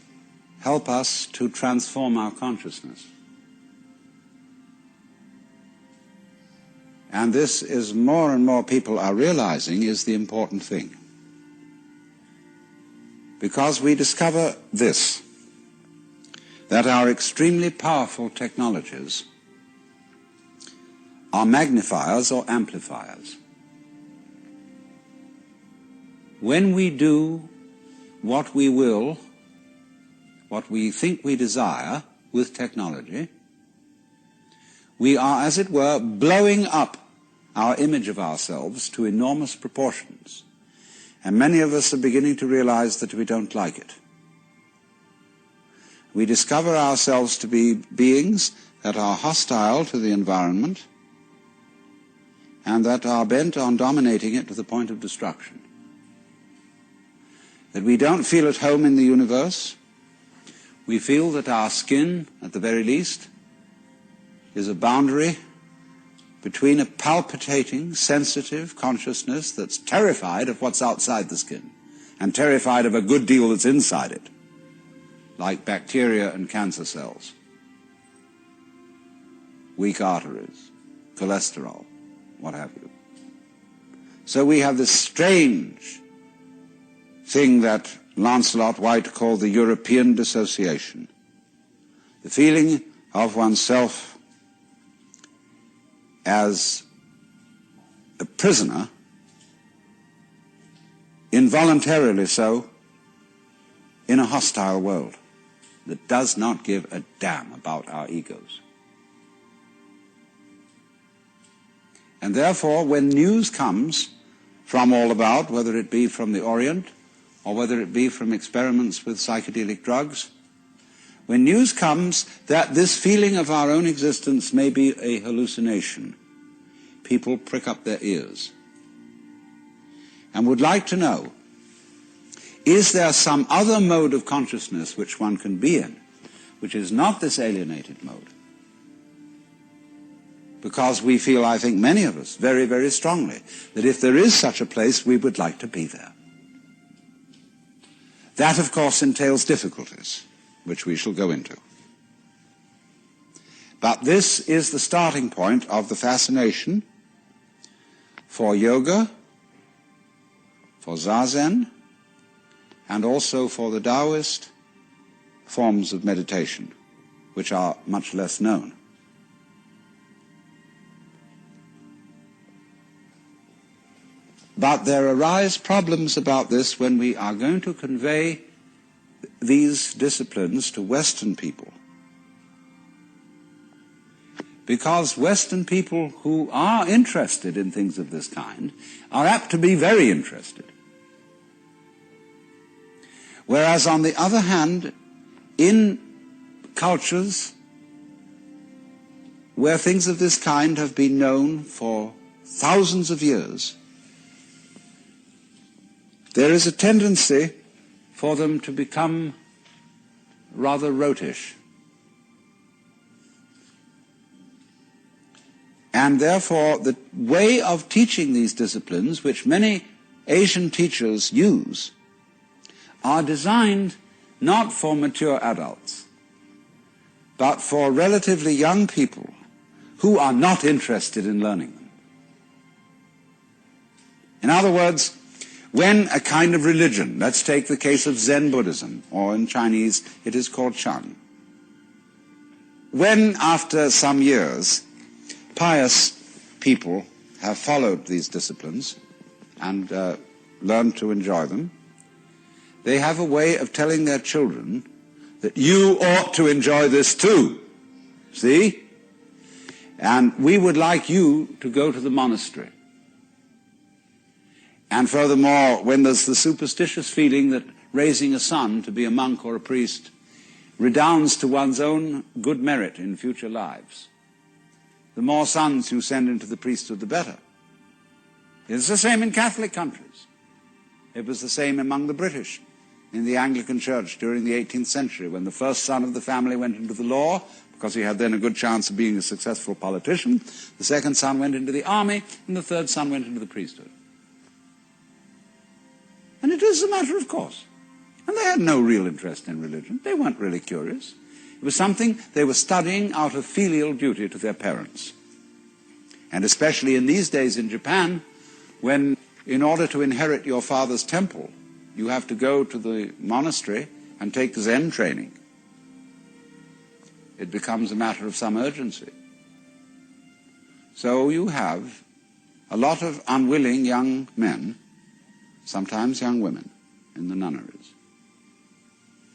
help us to transform our consciousness. And this is more and more people are realizing is the important thing. Because we discover this, that our extremely powerful technologies are magnifiers or amplifiers. When we do what we will, what we think we desire with technology, we are, as it were, blowing up our image of ourselves to enormous proportions. And many of us are beginning to realize that we don't like it. We discover ourselves to be beings that are hostile to the environment and that are bent on dominating it to the point of destruction. That we don't feel at home in the universe. We feel that our skin, at the very least, is a boundary between a palpitating, sensitive consciousness that's terrified of what's outside the skin and terrified of a good deal that's inside it, like bacteria and cancer cells, weak arteries, cholesterol, what have you. So we have this strange thing that Lancelot White called the European dissociation, the feeling of oneself as a prisoner, involuntarily so, in a hostile world that does not give a damn about our egos. And therefore, when news comes from all about, whether it be from the Orient or whether it be from experiments with psychedelic drugs, when news comes that this feeling of our own existence may be a hallucination, people prick up their ears and would like to know, is there some other mode of consciousness which one can be in, which is not this alienated mode? Because we feel, I think many of us, very, very strongly, that if there is such a place, we would like to be there. That, of course, entails difficulties, which we shall go into. But this is the starting point of the fascination for yoga, for Zazen, and also for the Taoist forms of meditation, which are much less known. But there arise problems about this when we are going to convey these disciplines to Western people. Because Western people who are interested in things of this kind are apt to be very interested. Whereas on the other hand, in cultures where things of this kind have been known for thousands of years, there is a tendency for them to become rather rotish. And therefore, the way of teaching these disciplines, which many Asian teachers use, are designed not for mature adults, but for relatively young people who are not interested in learning them. In other words, when a kind of religion, let's take the case of Zen Buddhism, or in Chinese it is called Chan, when after some years pious people have followed these disciplines and learned to enjoy them, they have a way of telling their children that you ought to enjoy this too. See? And we would like you to go to the monastery. And furthermore, when there's the superstitious feeling that raising a son to be a monk or a priest redounds to one's own good merit in future lives, the more sons you send into the priesthood, the better. It's the same in Catholic countries. It was the same among the British in the Anglican Church during the 18th century, when the first son of the family went into the law, because he had then a good chance of being a successful politician. The second son went into the army, and the third son went into the priesthood. And it is a matter of course. And they had no real interest in religion. They weren't really curious. It was something they were studying out of filial duty to their parents. And especially in these days in Japan, when in order to inherit your father's temple, you have to go to the monastery and take Zen training. It becomes a matter of some urgency. So you have a lot of unwilling young men, sometimes young women, in the nunneries,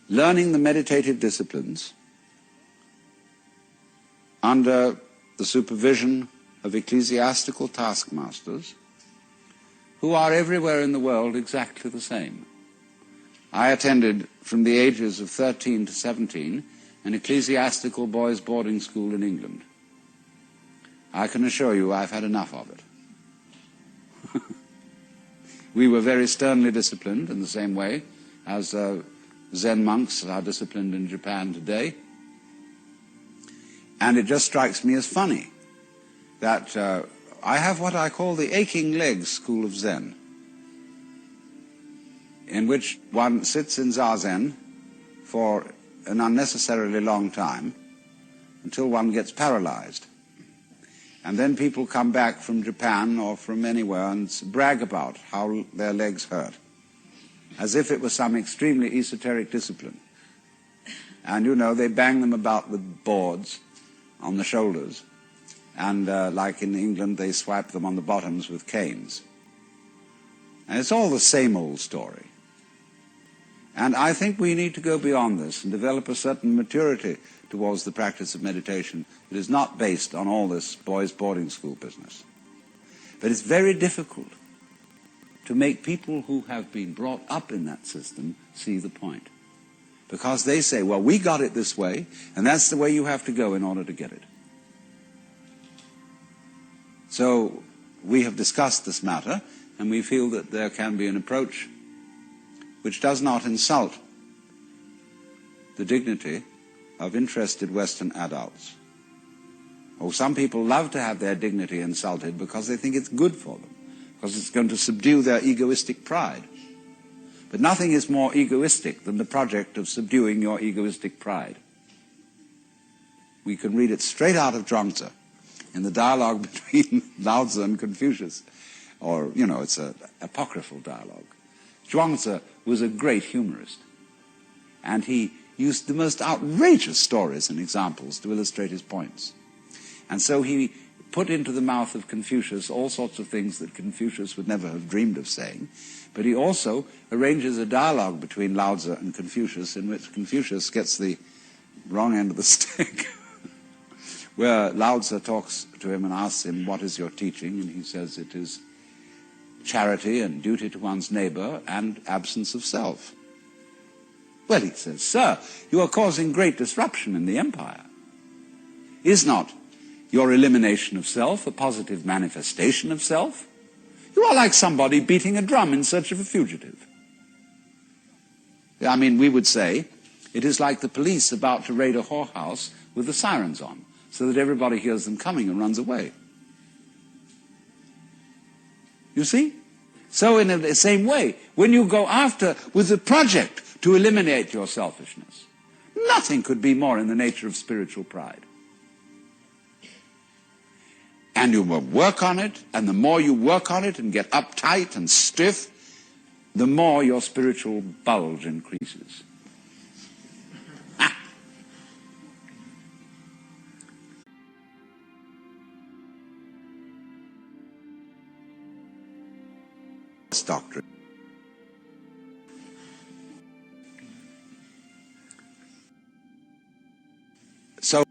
learning the meditative disciplines under the supervision of ecclesiastical taskmasters who are everywhere in the world exactly the same. I attended, from the ages of 13 to 17, an ecclesiastical boys' boarding school in England. I can assure you I've had enough of it. We were very sternly disciplined in the same way as Zen monks are disciplined in Japan today. And it just strikes me as funny that I have what I call the aching legs school of Zen, in which one sits in Zazen for an unnecessarily long time until one gets paralyzed. And then people come back from Japan or from anywhere and brag about how their legs hurt, as if it was some extremely esoteric discipline. And, you know, they bang them about with boards on the shoulders, and like in England, they swipe them on the bottoms with canes. And it's all the same old story. And I think we need to go beyond this and develop a certain maturity towards the practice of meditation that is not based on all this boys' boarding school business. But it's very difficult to make people who have been brought up in that system see the point. Because they say, well, we got it this way, and that's the way you have to go in order to get it. So we have discussed this matter, and we feel that there can be an approach which does not insult the dignity of interested Western adults. Oh, some people love to have their dignity insulted because they think it's good for them, because it's going to subdue their egoistic pride. But nothing is more egoistic than the project of subduing your egoistic pride. We can read it straight out of Zhuangzi in the dialogue between Lao Tzu and Confucius. Or, you know, it's an apocryphal dialogue. Zhuangzi was a great humorist, and he used the most outrageous stories and examples to illustrate his points. And so he put into the mouth of Confucius all sorts of things that Confucius would never have dreamed of saying, but he also arranges a dialogue between Lao Tzu and Confucius in which Confucius gets the wrong end of the stick, where Lao Tzu talks to him and asks him, what is your teaching? And he says it is charity and duty to one's neighbor and absence of self. Well, he says, sir, you are causing great disruption in the empire. Is not your elimination of self a positive manifestation of self? You are like somebody beating a drum in search of a fugitive. I mean, we would say it is like the police about to raid a whorehouse with the sirens on, so that everybody hears them coming and runs away. You see? So in the same way, when you go after with a project to eliminate your selfishness, nothing could be more in the nature of spiritual pride. And you will work on it, and the more you work on it and get uptight and stiff, the more your spiritual bulge increases. This doctrine. So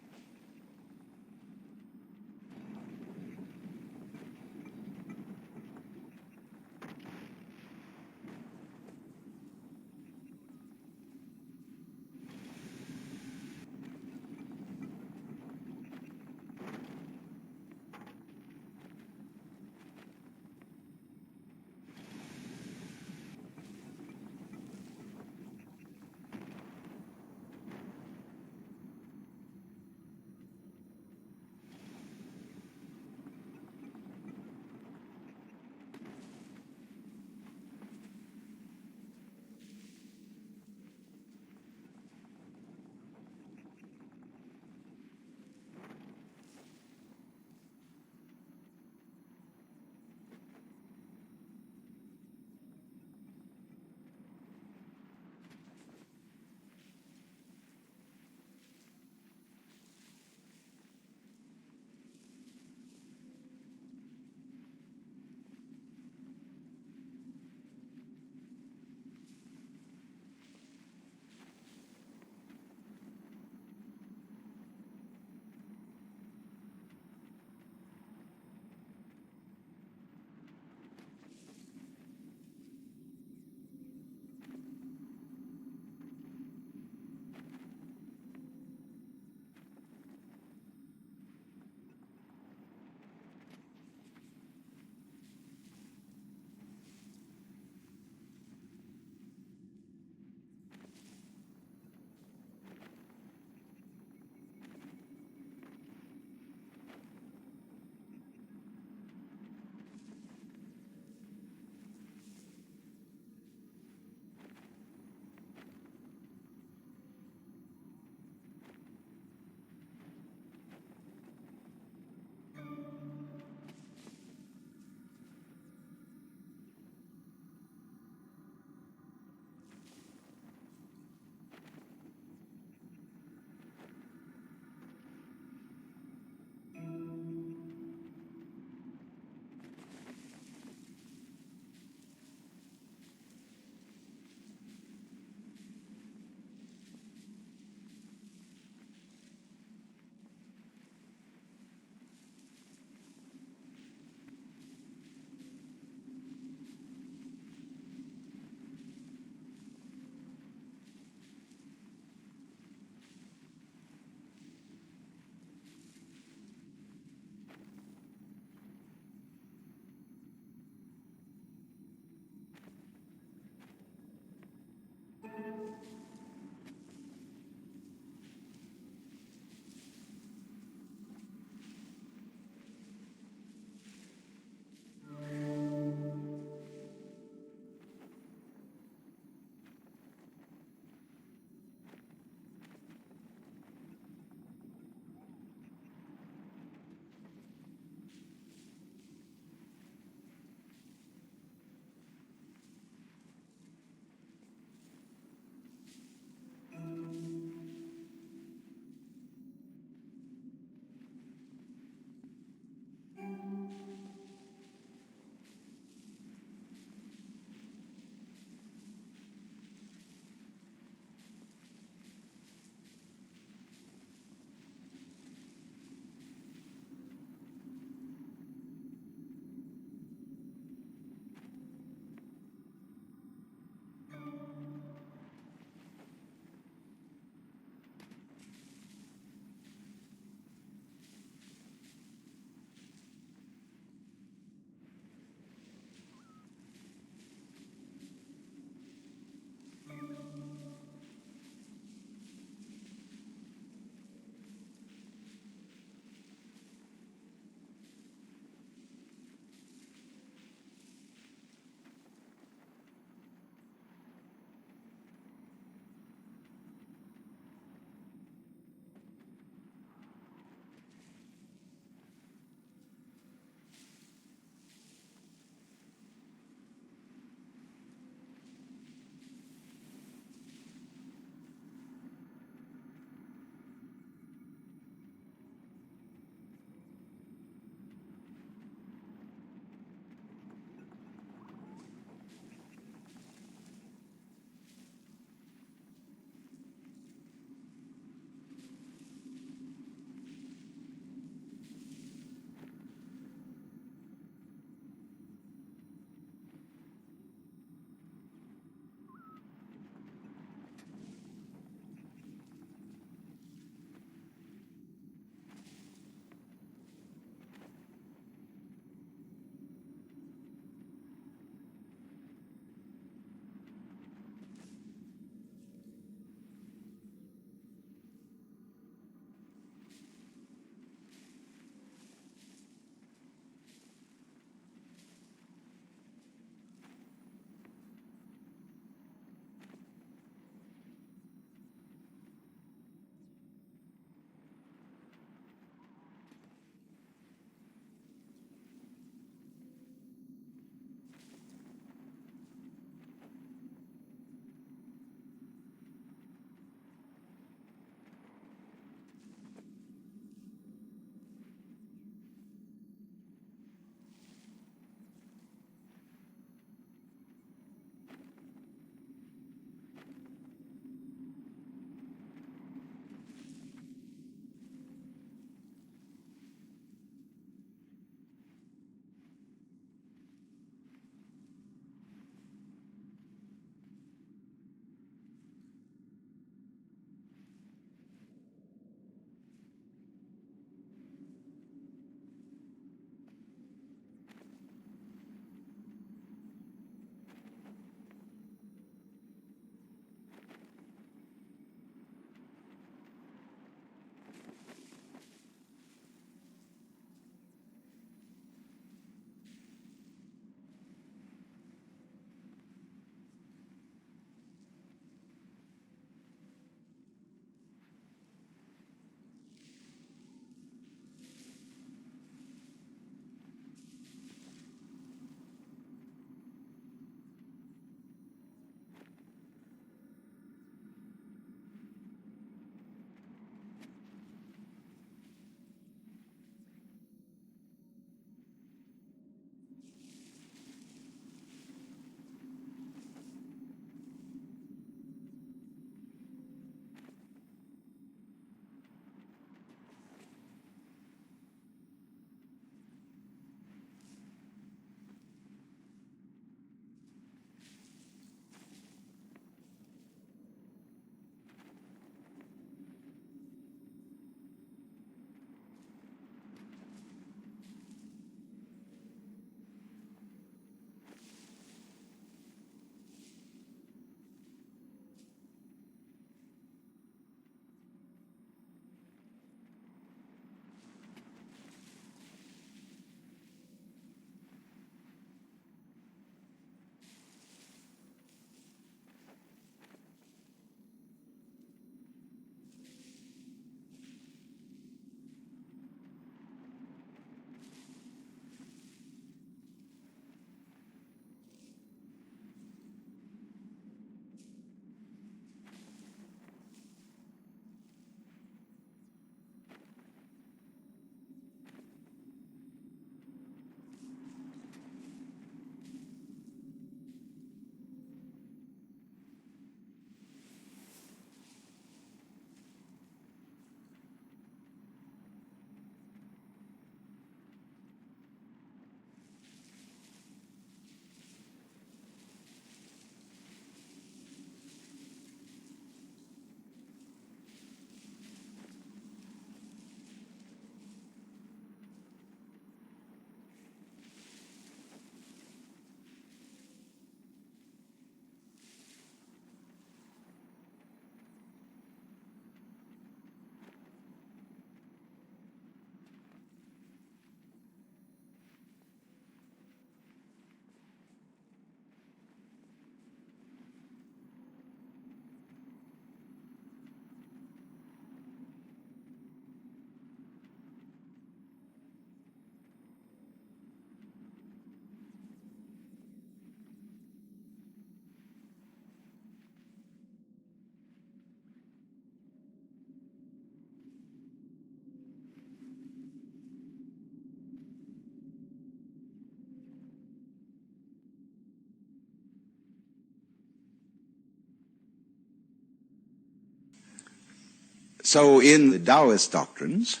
So in the Taoist doctrines,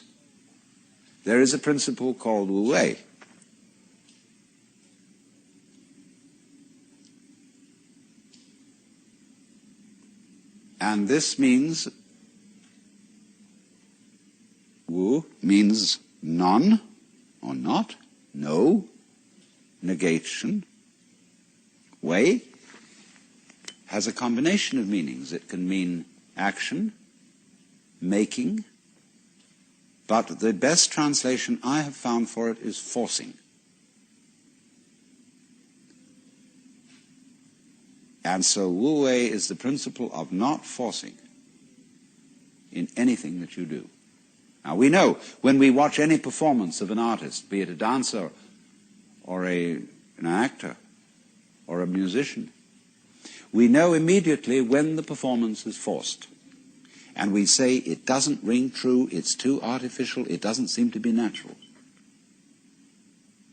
there is a principle called Wu Wei. And this means, Wu means none or not, no, negation. Wei has a combination of meanings. It can mean action, making, but the best translation I have found for it is forcing. And so Wu Wei is the principle of not forcing in anything that you do. Now we know when we watch any performance of an artist, be it a dancer or an actor or a musician, we know immediately when the performance is forced. And we say it doesn't ring true, it's too artificial, it doesn't seem to be natural.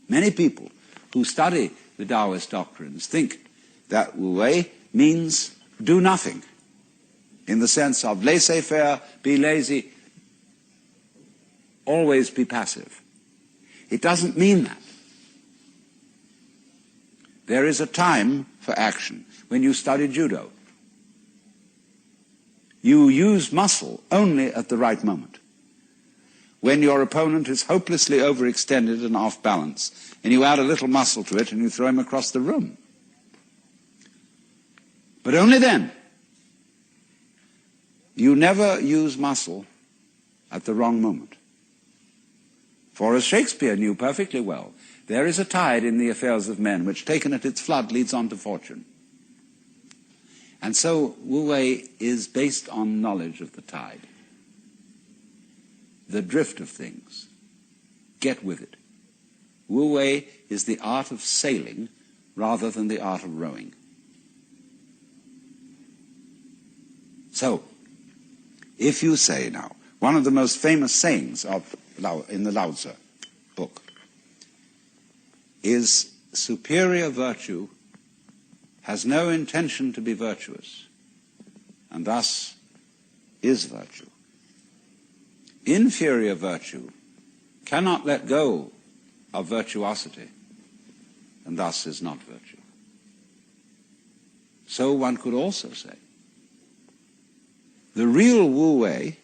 Many people who study the Taoist doctrines think that Wu Wei means do nothing, in the sense of laissez-faire, be lazy, always be passive. It doesn't mean that. There is a time for action. When you study judo, you use muscle only at the right moment. When your opponent is hopelessly overextended and off balance, and you add a little muscle to it and you throw him across the room. But only then. You never use muscle at the wrong moment. For as Shakespeare knew perfectly well, there is a tide in the affairs of men which, taken at its flood, leads on to fortune. And so Wu Wei is based on knowledge of the tide, the drift of things. Get with it. Wu Wei is the art of sailing rather than the art of rowing. So, if you say now, one of the most famous sayings in the Lao Tzu book is superior virtue has no intention to be virtuous, and thus is virtue. Inferior virtue cannot let go of virtuosity, and thus is not virtue. So one could also say, the real Wu Wei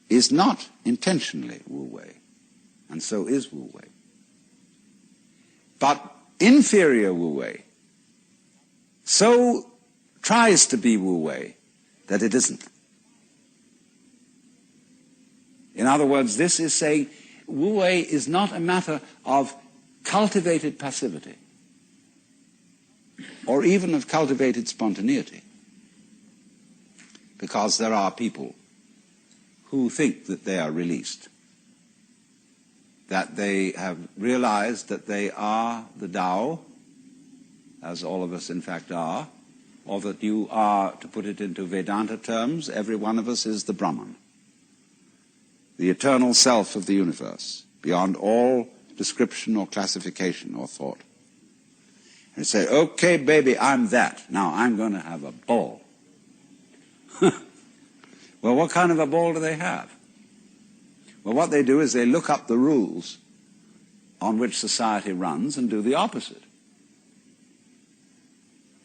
is not intentionally Wu Wei, and so is Wu Wei. But inferior Wu Wei so tries to be Wu Wei that it isn't. In other words, this is saying Wu Wei is not a matter of cultivated passivity or even of cultivated spontaneity, because there are people who think that they are released, that they have realized that they are the Tao, as all of us in fact are, or that you are, to put it into Vedanta terms, every one of us is the Brahman, the eternal self of the universe, beyond all description or classification or thought. And you say, okay, baby, I'm that. Now I'm going to have a ball. Well, what kind of a ball do they have? Well, what they do is they look up the rules on which society runs and do the opposite.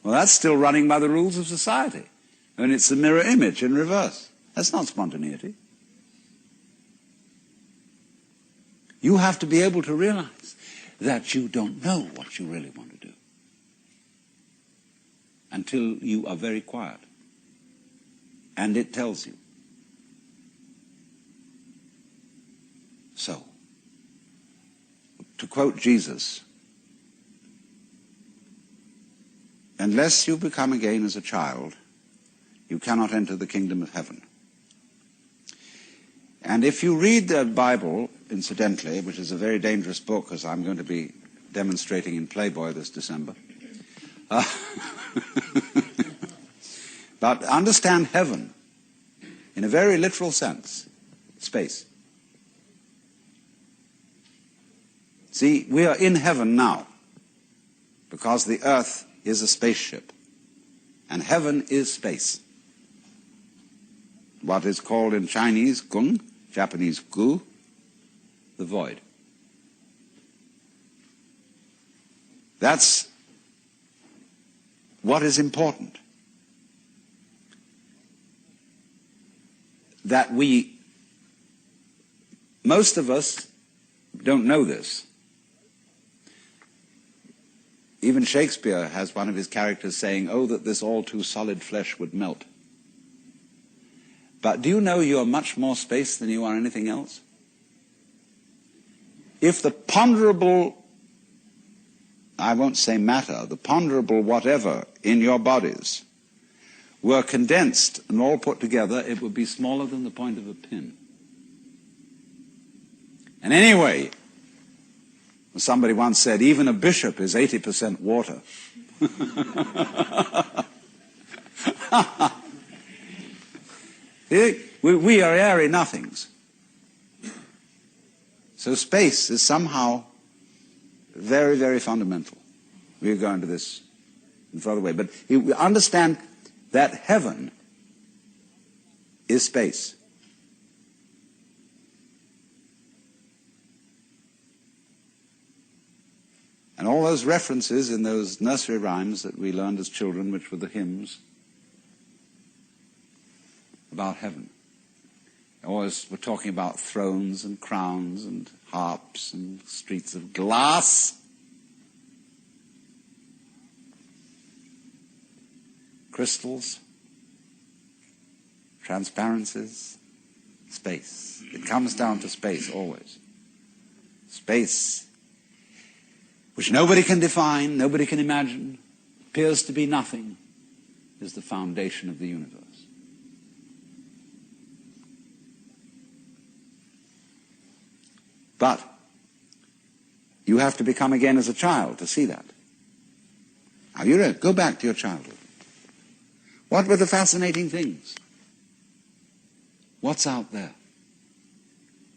Well, that's still running by the rules of society. And it's the mirror image in reverse. That's not spontaneity. You have to be able to realize that you don't know what you really want to do until you are very quiet. And it tells you. So, to quote Jesus, unless you become again as a child, you cannot enter the kingdom of heaven. And if you read the Bible, incidentally, which is a very dangerous book, as I'm going to be demonstrating in Playboy this December, but understand heaven in a very literal sense, space. See, we are in heaven now because the earth is a spaceship and heaven is space. what is called in Chinese gung, Japanese gu, the void. That's what is important. That most of us don't know this. Even Shakespeare has one of his characters saying, "Oh, that this all too solid flesh would melt." But do you know you are much more space than you are anything else? If the ponderable, I won't say matter, the ponderable whatever in your bodies were condensed and all put together, it would be smaller than the point of a pin. And anyway, somebody once said, even a bishop is 80% water. We are airy nothings. So space is somehow very, very fundamental. We'll go into this in further way. But we understand that heaven is space. And all those references in those nursery rhymes that we learned as children, which were the hymns about heaven. Always we're talking about thrones and crowns and harps and streets of glass. Crystals, transparencies, space. It comes down to space always. Space, which nobody can define, nobody can imagine, appears to be nothing, is the foundation of the universe. But you have to become again as a child to see that. Now you go back to your childhood. What were the fascinating things? What's out there?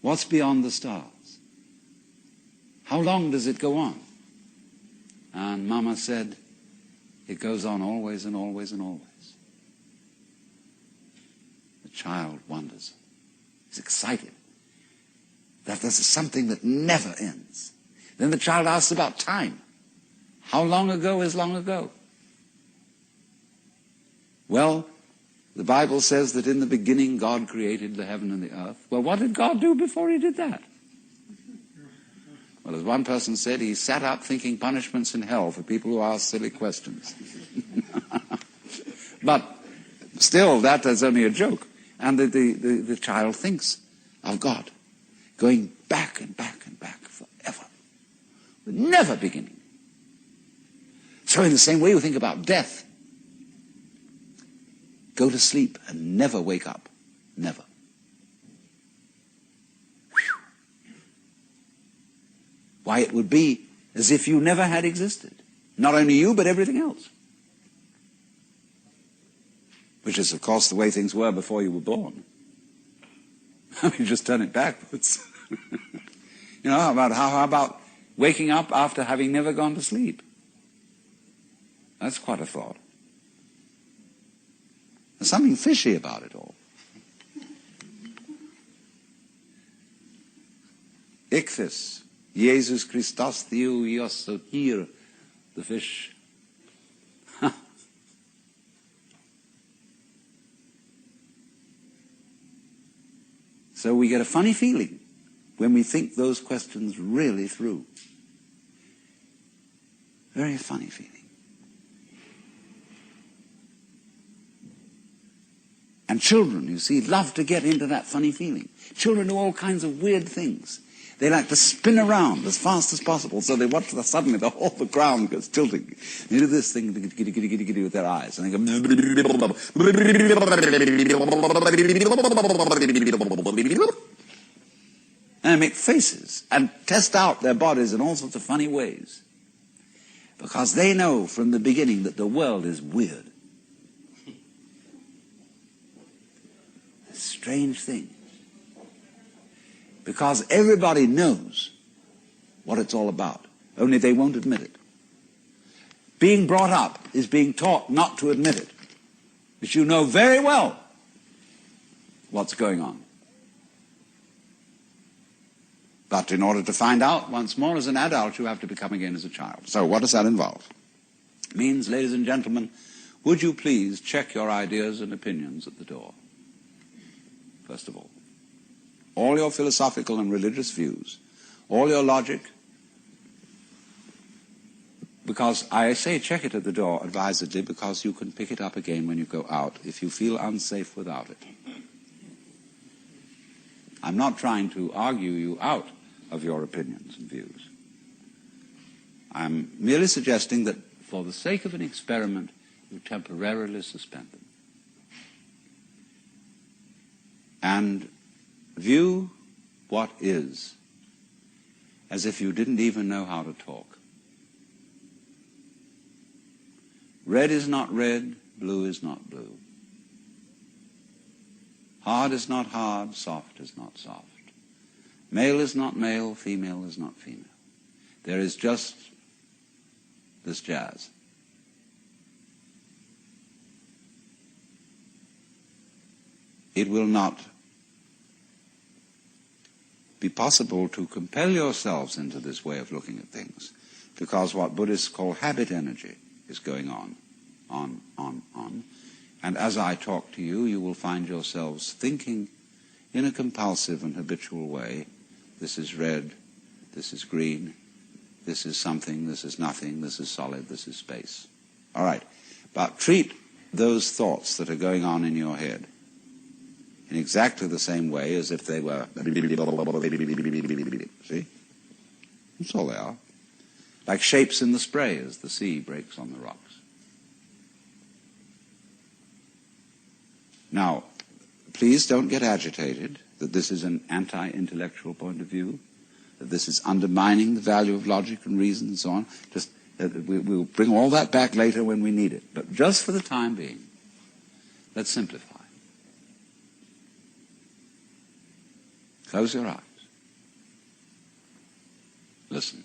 What's beyond the stars? How long does it go on? And Mama said, it goes on always and always and always. The child wonders. He's excited that this is something that never ends. Then the child asks about time. How long ago is long ago? Well, the Bible says that in the beginning God created the heaven and the earth. Well, what did God do before he did that? Well, as one person said, he sat up thinking punishments in hell for people who ask silly questions. But still, that is only a joke. And the child thinks of God going back and back and back forever, with never beginning. So in the same way you think about death. Go to sleep and never wake up. Never. Whew. Why, it would be as if you never had existed. Not only you, but everything else. Which is, of course, the way things were before you were born. I mean, just turn it backwards. You know, how about waking up after having never gone to sleep? That's quite a thought. There's something fishy about it all. Ichthys, Jesus Christos Theou Ios here, the fish. So we get a funny feeling when we think those questions really through. Very funny feeling. And children, you see, love to get into that funny feeling. Children do all kinds of weird things. They like to spin around as fast as possible, so they watch suddenly the whole ground goes tilting. They do this thing giddy, giddy, giddy, giddy with their eyes, and they go and they make faces and test out their bodies in all sorts of funny ways, because they know from the beginning that the world is weird. A strange thing. Because everybody knows what it's all about, only they won't admit it. Being brought up is being taught not to admit it, which you know very well. what's going on. But in order to find out once more as an adult, you have to become again as a child. So what does that involve? It means, ladies and gentlemen, would you please check your ideas and opinions at the door, first of all. All your philosophical and religious views, all your logic, because I say check it at the door advisedly because you can pick it up again when you go out if you feel unsafe without it. I'm not trying to argue you out of your opinions and views. I'm merely suggesting that for the sake of an experiment, you temporarily suspend them. And view what is as if you didn't even know how to talk. Red is not red, blue is not blue. Hard is not hard, soft is not soft. Male is not male, female is not female. There is just this jazz. It will not be possible to compel yourselves into this way of looking at things, because what Buddhists call habit energy is going on. And as I talk to you, you will find yourselves thinking in a compulsive and habitual way, this is red, this is green, this is something, this is nothing, this is solid, this is space. All right, but treat those thoughts that are going on in your head in exactly the same way as if they were, see? That's all they are. Like shapes in the spray as the sea breaks on the rocks. Now, please don't get agitated that this is an anti-intellectual point of view, that this is undermining the value of logic and reason and so on. Just we'll bring all that back later when we need it. But just for the time being, let's simplify. Close your eyes. Listen.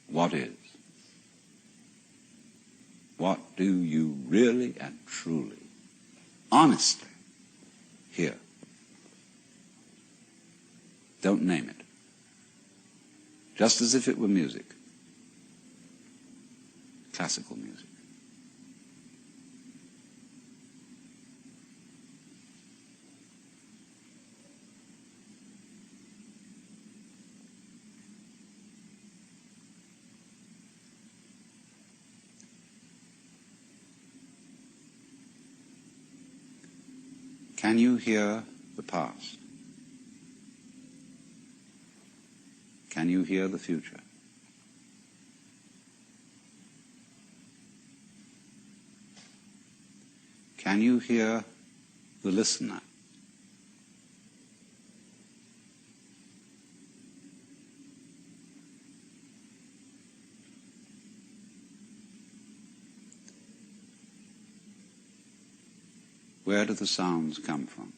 What is? What do you really and truly, honestly hear? Don't name it. Just as if it were music. Classical music. Can you hear the past? Can you hear the future? Can you hear the listener? Where do the sounds come from?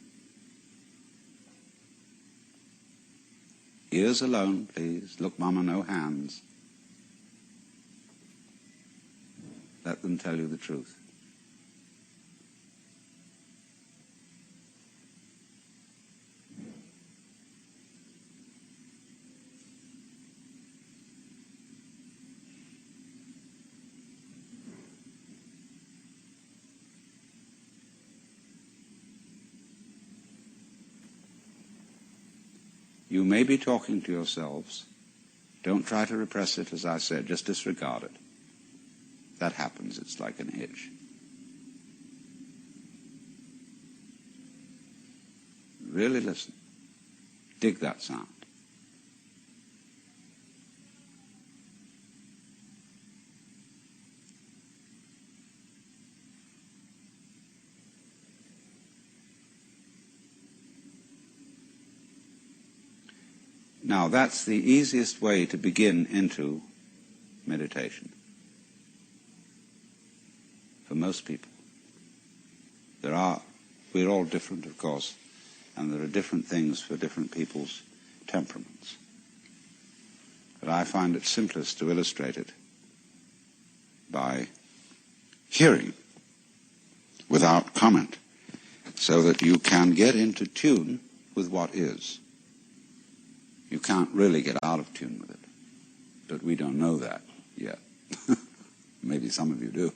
Ears alone, please. Look, Mama, no hands. Let them tell you the truth. You may be talking to yourselves. Don't try to repress it, as I said. Just disregard it. That happens. It's like an itch. Really listen. Dig that sound. Now, that's the easiest way to begin into meditation. For most people. We're all different, of course, and there are different things for different people's temperaments. But But I find it simplest to illustrate it by hearing without comment, so that you can get into tune with what is. You can't really get out of tune with it, but we don't know that yet. Maybe some of you do.